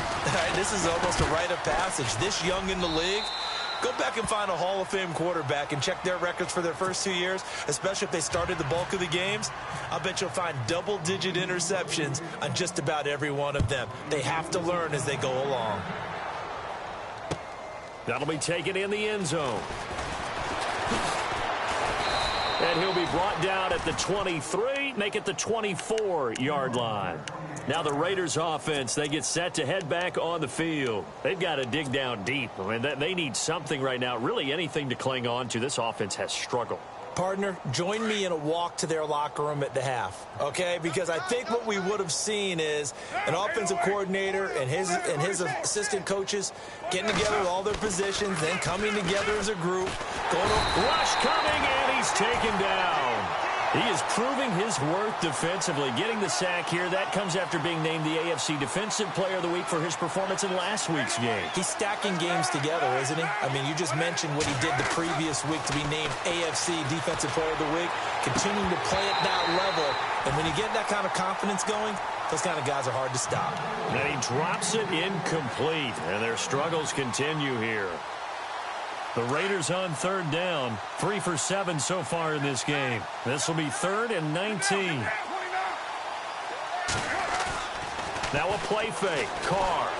D: This is almost a rite of passage. This young in the league, go back and find a Hall of Fame quarterback and check their records for their first 2 years, especially if they started the bulk of the games. I'll bet you'll find double-digit interceptions on just about every one of them. They have to learn as they go along.
B: That'll be taken in the end zone. And he'll be brought down at the 23, make it the 24-yard line. Now the Raiders offense, they get set to head back on the field. They've got to dig down deep. I mean, they need something right now, really anything to cling on to. This offense has struggled.
D: Partner, join me in a walk to their locker room at the half, okay? Because I think what we would have seen is an offensive coordinator and his assistant coaches getting together with all their positions, then coming together as a group.
B: Rush coming, and he's taken down. He is proving his worth defensively. Getting the sack here, that comes after being named the AFC Defensive Player of the Week for his performance in last week's game.
D: He's stacking games together, isn't he? I mean, you just mentioned what he did the previous week to be named AFC Defensive Player of the Week, continuing to play at that level. And when you get that kind of confidence going, those kind of guys are hard to stop.
B: And he drops it incomplete, and their struggles continue here. The Raiders on 3rd down, 3 for 7 so far in this game. This will be 3rd and 19. Now a play fake. Carr.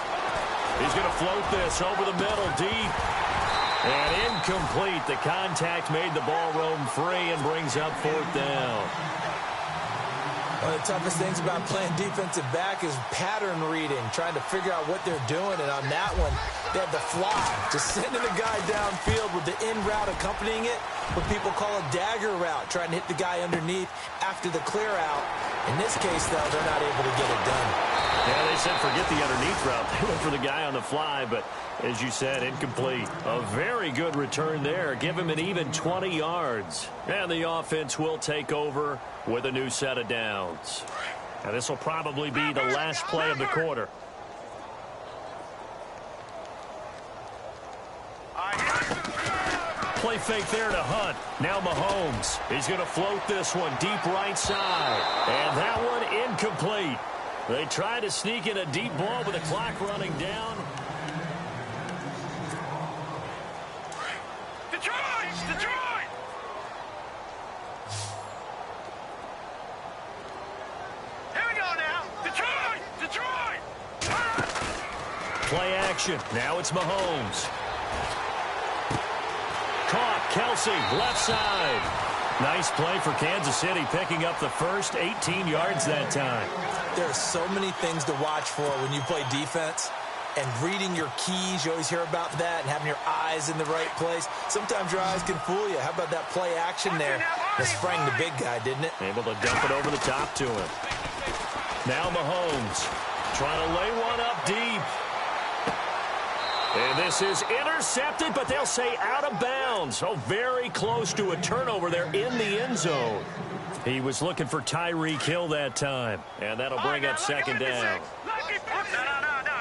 B: He's going to float this over the middle deep. And incomplete. The contact made the ball roam free and brings up 4th down.
D: One of the toughest things about playing defensive back is pattern reading, trying to figure out what they're doing. And on that one, they had the fly, just sending the guy downfield with the in route accompanying it, what people call a dagger route, trying to hit the guy underneath after the clear out. In this case, though, they're not able to get it done.
B: Yeah, they said forget the underneath route. They went for the guy on the fly, but as you said, incomplete. A very good return there. Give him an even 20 yards. And the offense will take over with a new set of downs. And this will probably be the last play of the quarter. Play fake there to Hunt. Now Mahomes. He's going to float this one deep right side. And that one incomplete. They try to sneak in a deep ball with the clock running down.
E: Detroit! Detroit! Here we go now. Detroit! Detroit!
B: Play action. Now it's Mahomes. Caught. Kelsey, left side. Nice play for Kansas City, picking up the first 18 yards that time.
D: There are so many things to watch for when you play defense. And reading your keys, you always hear about that, and having your eyes in the right place. Sometimes your eyes can fool you. How about that play action there? That sprang the big guy, didn't it?
B: Able to dump it over the top to him. Now Mahomes trying to lay one up deep. And this is intercepted, but they'll say out of bounds. Oh, very close to a turnover there in the end zone. He was looking for Tyreek Hill that time, and that'll bring up 2nd down.
E: No,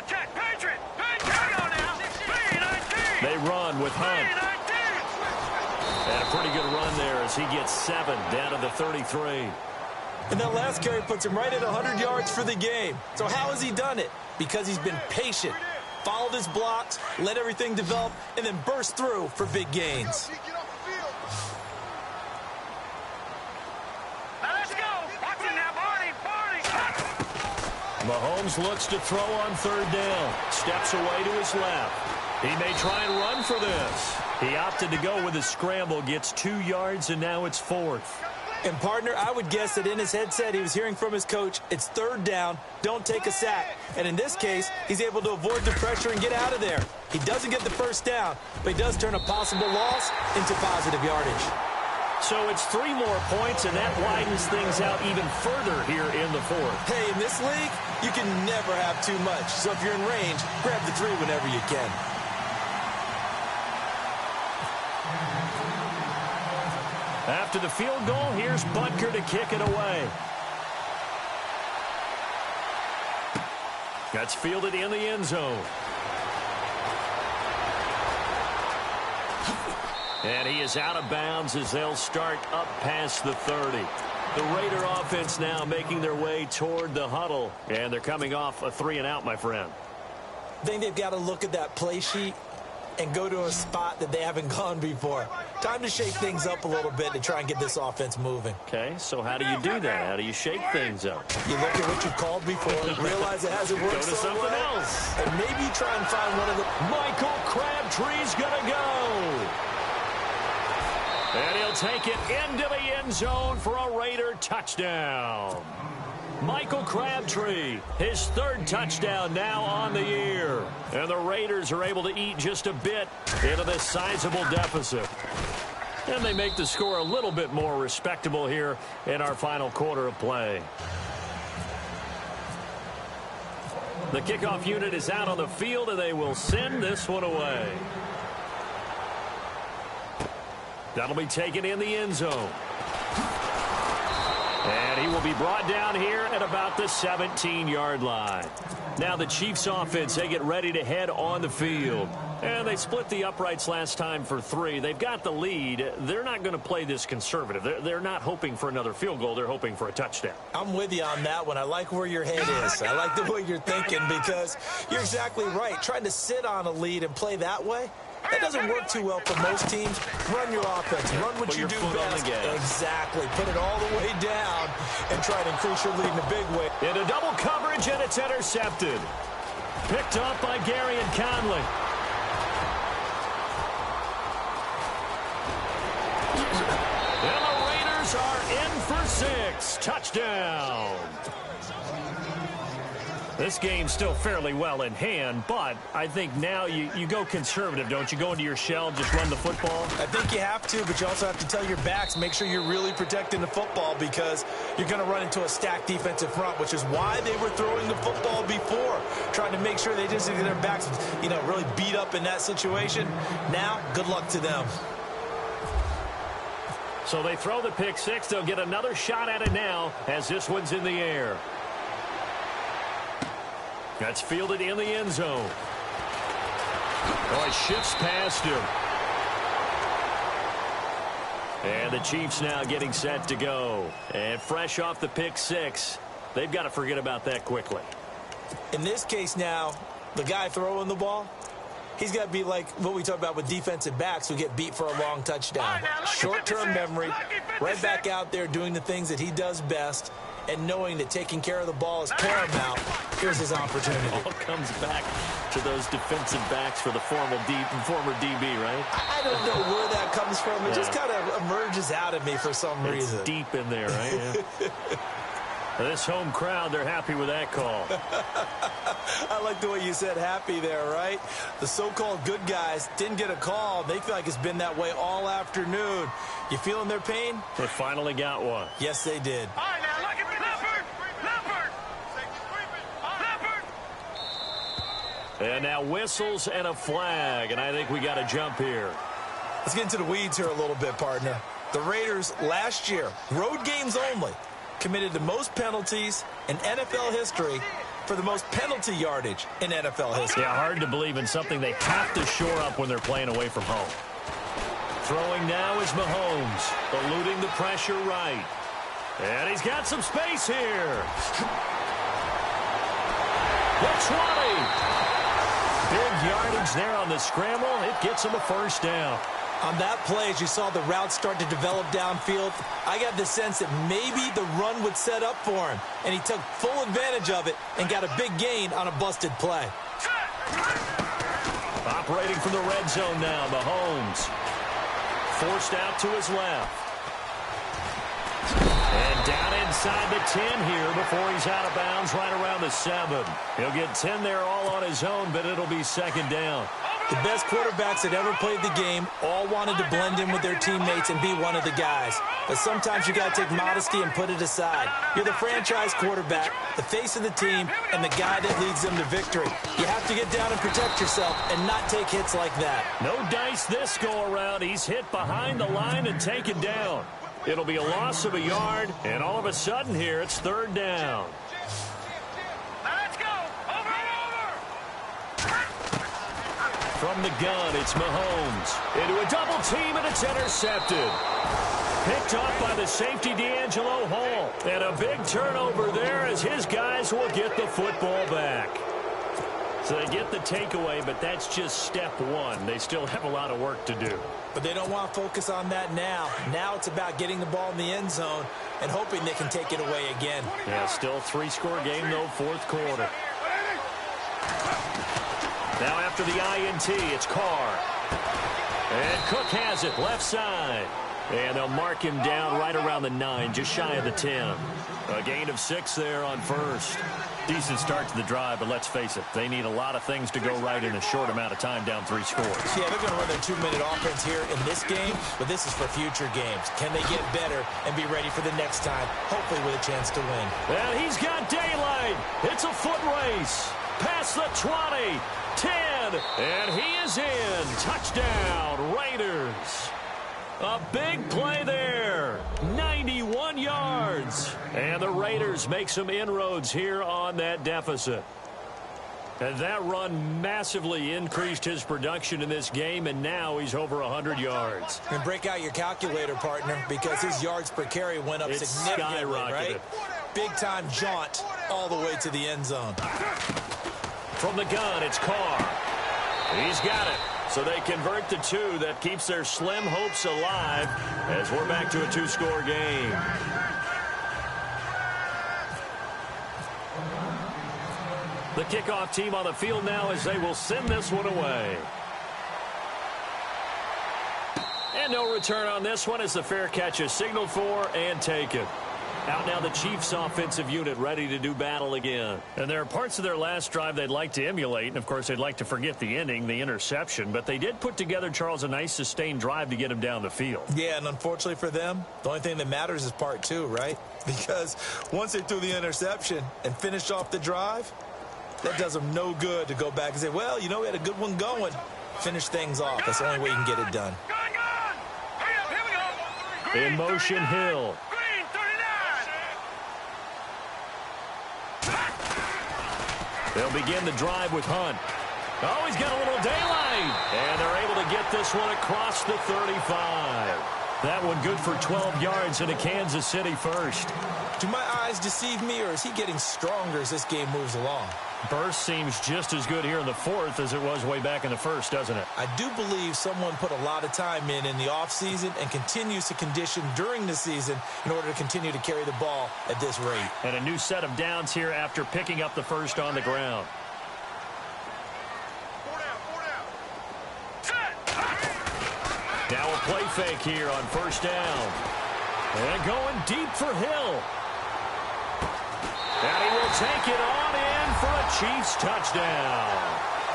E: check, Patriot!
B: They run with Hunt. And a pretty good run there as he gets 7 down to the 33.
D: And that last carry puts him right at 100 yards for the game. So how has he done it? Because he's been patient, followed his blocks, let everything develop, and then burst through for big gains.
B: Mahomes looks to throw on 3rd down. Steps away to his left. He may try and run for this. He opted to go with a scramble, gets 2 yards, and now it's 4th.
D: And, partner, I would guess that in his headset he was hearing from his coach, it's 3rd down, don't take a sack. And in this case, he's able to avoid the pressure and get out of there. He doesn't get the 1st down, but he does turn a possible loss into positive yardage.
B: So it's 3 more points, and that widens things out even further here in the 4th.
D: Hey, in this league, you can never have too much. So if you're in range, grab the 3 whenever you can.
B: After the field goal, here's Butker to kick it away. That's fielded in the end zone. And he is out of bounds as they'll start up past the 30. The Raider offense now making their way toward the huddle. And they're coming off a 3-and-out, my friend.
D: I think they've got to look at that play sheet and go to a spot that they haven't gone before. Time to shake things up a little bit to try and get this offense moving.
B: Okay, so how do you do that? How do you shake things up?
D: You look at what you called before, realize it hasn't worked
B: Go to
D: so
B: something
D: well,
B: else.
D: and maybe try and find one of the...
B: Michael Crabtree's going to go. And he'll take it into the end zone for a Raider touchdown. Michael Crabtree, his 3rd touchdown now on the year. And the Raiders are able to eat just a bit into this sizable deficit. And they make the score a little bit more respectable here in our final quarter of play. The kickoff unit is out on the field, and they will send this one away. That'll be taken in the end zone. And he will be brought down here at about the 17-yard line. Now the Chiefs offense, they get ready to head on the field. And they split the uprights last time for 3. They've got the lead. They're not going to play this conservative. They're not hoping for another field goal. They're hoping for a touchdown.
D: I'm with you on that one. I like where your head is. I like the way you're thinking because you're exactly right. Trying to sit on a lead and play that way, that doesn't work too well for most teams. Run your offense. Run what you do best. Exactly. Put it all the way down and try to increase your lead in a big way.
B: Into double coverage, and it's intercepted. Picked up by Gary and Conley. And the Raiders are in for 6. Touchdown. This game's still fairly well in hand, but I think now you go conservative, don't you? Go into your shell, just run the football?
D: I think you have to, but you also have to tell your backs, make sure you're really protecting the football because you're going to run into a stacked defensive front, which is why they were throwing the football before, trying to make sure they just get their backs, really beat up in that situation. Now, good luck to them.
B: So they throw the pick 6. They'll get another shot at it now as this one's in the air. That's fielded in the end zone. Oh, he shifts past him. And the Chiefs now getting set to go. And fresh off the pick 6, they've got to forget about that quickly.
D: In this case now, the guy throwing the ball, he's got to be like what we talk about with defensive backs who get beat for a long touchdown. Short-term memory, right back out there doing the things that he does best, and knowing that taking care of the ball is paramount. Here's his opportunity.
B: It all comes back to those defensive backs for the former DB, right?
D: I don't know where that comes from. It just kind of emerges out of me for some reason.
B: It's deep in there, right? Yeah. This home crowd, they're happy with that call.
D: I like the way you said happy there, right? The so-called good guys didn't get a call. They feel like it's been that way all afternoon. You feeling their pain?
B: They finally got one.
D: Yes, they did.
E: All right, now look at me. Leopard.
B: And now whistles and a flag, and I think we got to jump here.
D: Let's get into the weeds here a little bit, partner. The Raiders last year, road games only, committed the most penalties in NFL history for the most penalty yardage in NFL history.
B: Yeah, hard to believe in something they have to shore up when they're playing away from home. Throwing now is Mahomes, eluding the pressure right. And he's got some space here. The 20. Big yardage there on the scramble. It gets him a first down.
D: On that play, as you saw the route start to develop downfield, I got the sense that maybe the run would set up for him, and he took full advantage of it and got a big gain on a busted play.
B: Operating from the red zone now, Mahomes. Forced out to his left. And down inside the 10 here before he's out of bounds right around the 7. He'll get 10 there all on his own, but it'll be second down.
D: The best quarterbacks that ever played the game all wanted to blend in with their teammates and be one of the guys. But sometimes you got to take modesty and put it aside. You're the franchise quarterback, the face of the team, and the guy that leads them to victory. You have to get down and protect yourself and not take hits like that.
B: No dice this go-around. He's hit behind the line and taken down. It'll be a loss of a yard, and all of a sudden here, it's third down.
E: Let's go. Over.
B: From the gun, it's Mahomes. Into a double team, and it's intercepted. Picked up by the safety, D'Angelo Hall. And a big turnover there as his guys will get the football back. So they get the takeaway, but that's just step one. They still have a lot of work to do.
D: But they don't want to focus on that now. Now it's about getting the ball in the end zone and hoping they can take it away again.
B: Yeah, still a 3-score game, though, fourth quarter. Now after the INT, it's Carr. And Cook has it, left side. And they'll mark him down right around the 9, just shy of the 10. A gain of 6 there on first. Decent start to the drive, but let's face it, they need a lot of things to go right in a short amount of time, down 3 scores.
D: Yeah, they're going to run their 2-minute offense here in this game, but this is for future games. Can they get better and be ready for the next time, hopefully with a chance to win?
B: Well, he's got daylight. It's a foot race. Past the 20, 10, and he is in. Touchdown, Raiders. A big play there. 91 yards. And the Raiders make some inroads here on that deficit. And that run massively increased his production in this game, and now he's over 100 yards.
D: And break out your calculator, partner, because his yards per carry went up significantly, right? Big-time jaunt all the way to the end zone.
B: From the gun, it's Carr. He's got it. So they convert the two. That keeps their slim hopes alive as we're back to a two-score game. The kickoff team on the field now as they will send this one away. And no return on this one as the fair catch is signaled for and taken. Out now the Chiefs offensive unit ready to do battle again. And there are parts of their last drive they'd like to emulate. And, of course, they'd like to forget the ending, the interception. But they did put together, Charles, a nice sustained drive to get him down the field.
D: Yeah, and unfortunately for them, the only thing that matters is part two, right? Because once they threw the interception and finished off the drive, that does them no good to go back and say, well, you know, we had a good one going. Finish things off. That's the only way you can get it done.
B: In motion, Hill. They'll begin the drive with Hunt. Oh, he's got a little daylight. And they're able to get this one across the 35. That one good for 12 yards into Kansas City first.
D: Do my eyes deceive me, or is he getting stronger as this game moves along?
B: Burst seems just as good here in the fourth as it was way back in the first, doesn't it?
D: I do believe someone put a lot of time in the offseason and continues to condition during the season in order to continue to carry the ball at this rate.
B: And a new set of downs here after picking up the first on the ground. Now a play fake here on first down. And going deep for Hill. And he will take it on in for a Chiefs touchdown.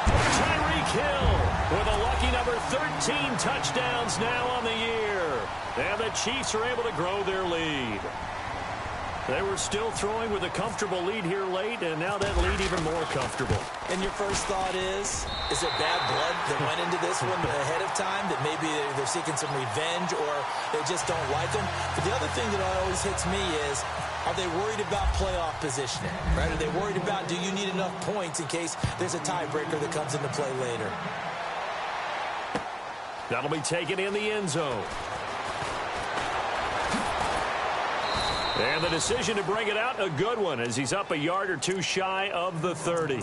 B: Tyreek Hill with a lucky number 13 touchdowns now on the year. And the Chiefs are able to grow their lead. They were still throwing with a comfortable lead here late, and now that lead even more comfortable.
D: And your first thought is there bad blood that went into this one ahead of time, that maybe they're seeking some revenge or they just don't like them? But the other thing that always hits me is, are they worried about playoff positioning? Right? Are they worried about, do you need enough points in case there's a tiebreaker that comes into play later?
B: That'll be taken in the end zone. And the decision to bring it out, a good one, as he's up a yard or two shy of the 30.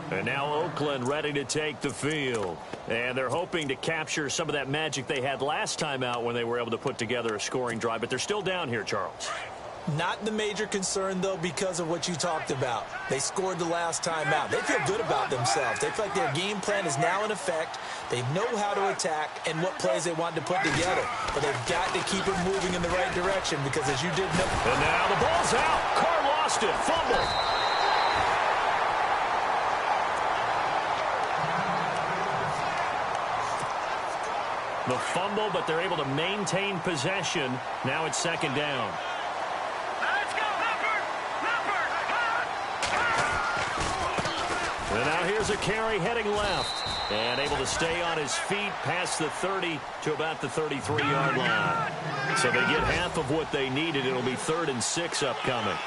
B: And now Oakland ready to take the field. And they're hoping to capture some of that magic they had last time out when they were able to put together a scoring drive. But they're still down here, Charles.
D: Not the major concern, though, because of what you talked about. They scored the last time out. They feel good about themselves. They feel like their game plan is now in effect. They know how to attack and what plays they want to put together. But they've got to keep it moving in the right direction because, as you did know...
B: And now the ball's out. Carr lost it. Fumble. The fumble, but they're able to maintain possession. Now it's second down. And now here's a carry heading left. And able to stay on his feet past the 30 to about the 33-yard line. So they get half of what they needed. It'll be 3rd and 6 upcoming.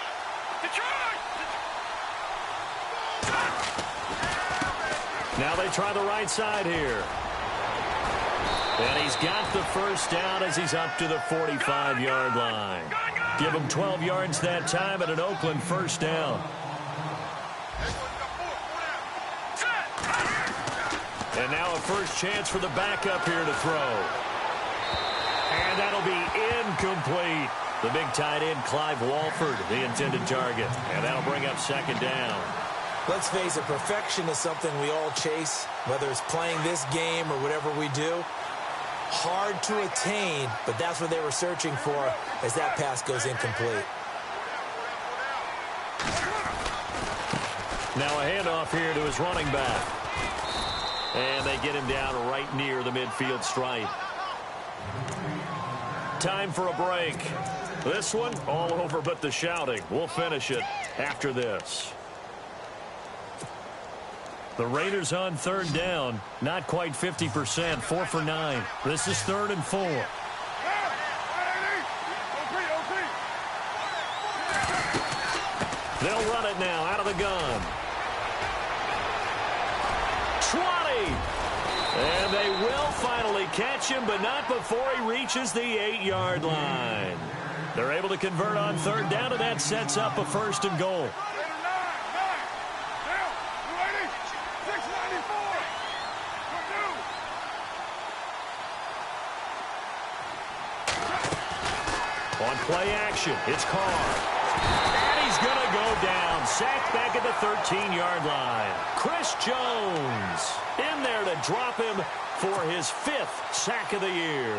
B: Now they try the right side here. And he's got the first down as he's up to the 45-yard line. Give him 12 yards that time and an Oakland first down. And now a first chance for the backup here to throw. And that'll be incomplete. The big tight end, Clive Walford, the intended target. And that'll bring up second down.
D: Let's face it, perfection is something we all chase, whether it's playing this game or whatever we do. Hard to attain, but that's what they were searching for as that pass goes incomplete.
B: Now a handoff here to his running back. And they get him down right near the midfield stripe. Time for a break. This one all over but the shouting. We'll finish it after this. The Raiders on third down. Not quite 50%. 4 for 9. This is 3rd and 4. the gun. 20. And they will finally catch him, but not before he reaches the 8-yard line. They're able to convert on third down, and that sets up a 1st and goal. On play action, it's Carr. And he's going to go down. Sacked back at the 13-yard line. Chris Jones in there to drop him for his 5th sack of the year.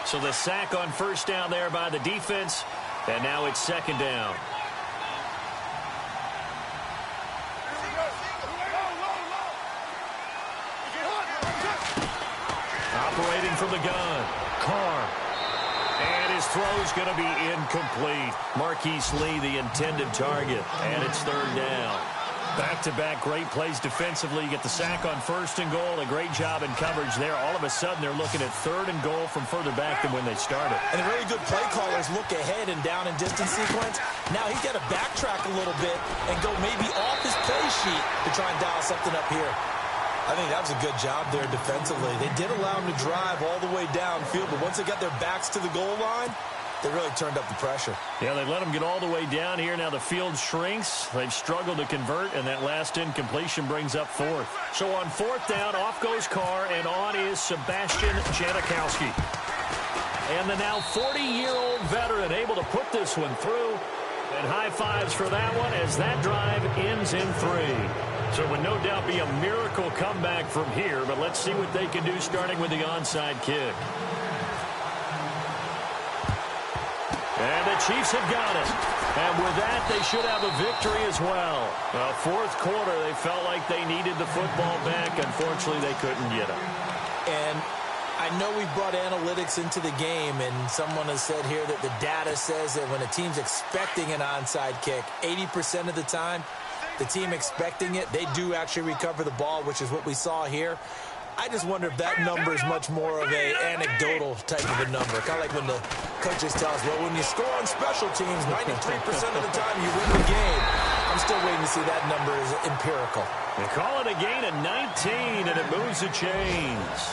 B: So the sack on first down there by the defense, and now it's 2nd down. Operating from the gun, Carr. And his throw's going to be incomplete. Marquise Lee, the intended target, and it's 3rd down. Back-to-back great plays defensively. You get the sack on 1st and goal. A great job in coverage there. All of a sudden, they're looking at 3rd and goal from further back than when they started.
D: And the really good play callers look ahead and down and distance sequence. Now he's got to backtrack a little bit and go maybe off his play sheet to try and dial something up here. I think that was a good job there defensively. They did allow him to drive all the way downfield, but once they got their backs to the goal line, they really turned up the pressure.
B: Yeah, they let them get all the way down here. Now the field shrinks. They've struggled to convert, and that last incompletion brings up 4th. So on 4th down, off goes Carr, and on is Sebastian Janikowski. And the now 40-year-old veteran able to put this one through. And high fives for that one as that drive ends in 3. So it would no doubt be a miracle comeback from here, but let's see what they can do starting with the onside kick. And the Chiefs have got it. And with that, they should have a victory as well. Well, 4th quarter, they felt like they needed the football back. Unfortunately, they couldn't get it.
D: And I know we brought analytics into the game, and someone has said here that the data says that when a team's expecting an onside kick, 80% of the time, the team expecting it, they do actually recover the ball, which is what we saw here. I just wonder if that number is much more of an anecdotal type of a number. Kind of like when the coaches tell us, well, when you score on special teams, 93% of the time you win the game. I'm still waiting to see that number is empirical.
B: They call it a gain of 19, and it moves the chains.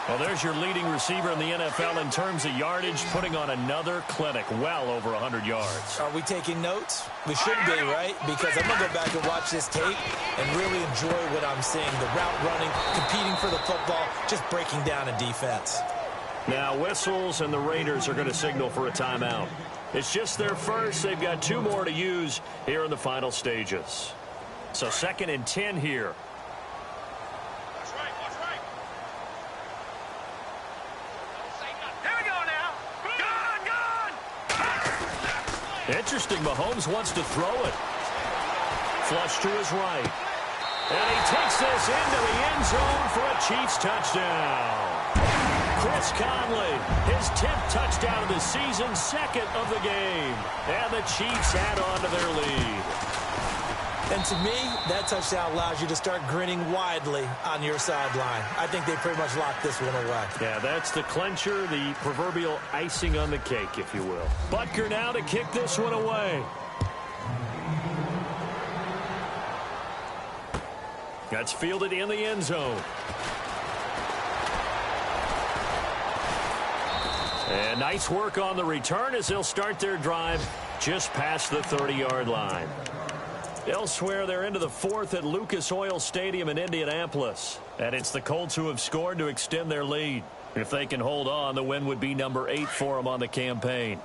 B: Well, there's your leading receiver in the NFL in terms of yardage, putting on another clinic, well over 100 yards.
D: Are we taking notes? We should be, right? Because I'm going to go back and watch this tape and really enjoy what I'm seeing. The route running, competing for the football, just breaking down a defense.
B: Now whistles, and the Raiders are going to signal for a timeout. It's just their first. They've got 2 more to use here in the final stages. So 2nd and 10 here. Interesting, Mahomes wants to throw it. Flush to his right. And he takes this into the end zone for a Chiefs touchdown. Chris Conley, his 10th touchdown of the season, 2nd of the game. And the Chiefs add on to their lead.
D: And to me, that touchdown allows you to start grinning widely on your sideline. I think they pretty much locked this one away.
B: Yeah, that's the clincher, the proverbial icing on the cake, if you will. Butker now to kick this one away. That's fielded in the end zone. And nice work on the return as they'll start their drive just past the 30-yard line. Elsewhere, they're into the 4th at Lucas Oil Stadium in Indianapolis. And it's the Colts who have scored to extend their lead. If they can hold on, the win would be number 8 for them on the campaign.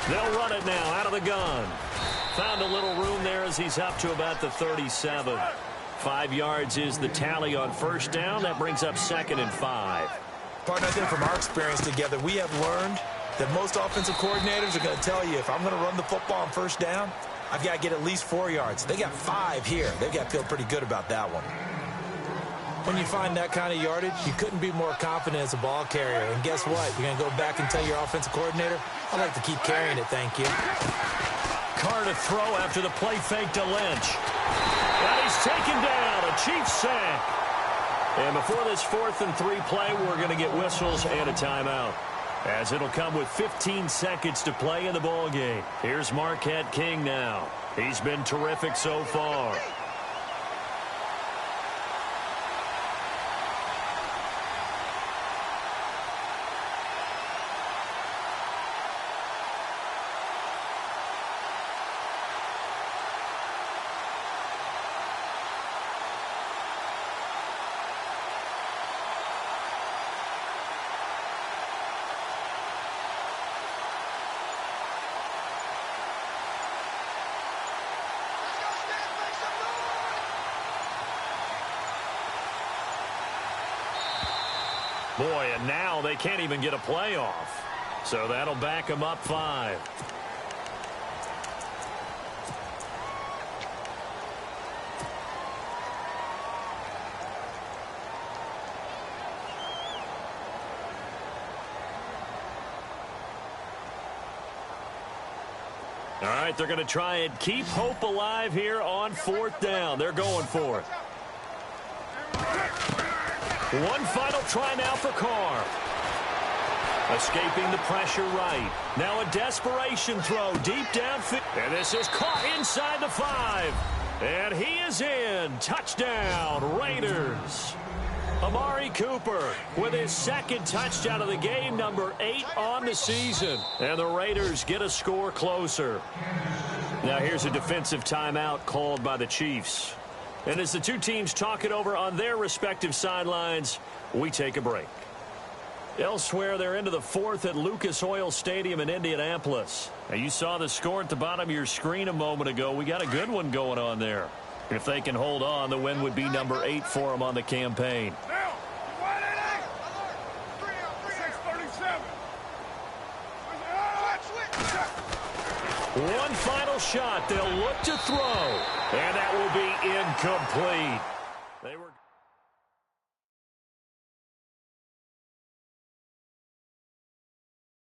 B: They'll run it now out of the gun. Found a little room there as he's up to about the 37. 5 yards is the tally on first down. That brings up 2nd and 5.
D: Partner, I think from our experience together, we have learned that most offensive coordinators are going to tell you, if I'm going to run the football on first down, I've got to get at least 4 yards. They got 5 here. They've got to feel pretty good about that one. When you find that kind of yardage, you couldn't be more confident as a ball carrier. And guess what? You're going to go back and tell your offensive coordinator, I'd like to keep carrying it, thank you.
B: Carr to throw after the play fake to Lynch. And he's taken down. A Chiefs sack. And before this 4th and 3 play, we're going to get whistles and a timeout, as it'll come with 15 seconds to play in the ball game. Here's Marquette King now. He's been terrific so far. Boy, and now they can't even get a playoff. So that'll back them up 5. All right, they're going to try and keep hope alive here on 4th down. They're going for it. One final try now for Carr. Escaping the pressure right. Now a desperation throw deep downfield. And this is caught inside the 5. And he is in. Touchdown, Raiders. Amari Cooper with his 2nd touchdown of the game, number 8 on the season. And the Raiders get a score closer. Now here's a defensive timeout called by the Chiefs. And as the two teams talk it over on their respective sidelines, we take a break. Elsewhere, they're into the 4th at Lucas Oil Stadium in Indianapolis. Now, you saw the score at the bottom of your screen a moment ago. We got a good one going on there. If they can hold on, the win would be number 8 for them on the campaign. One final shot. They'll look to throw. And that will be incomplete. They were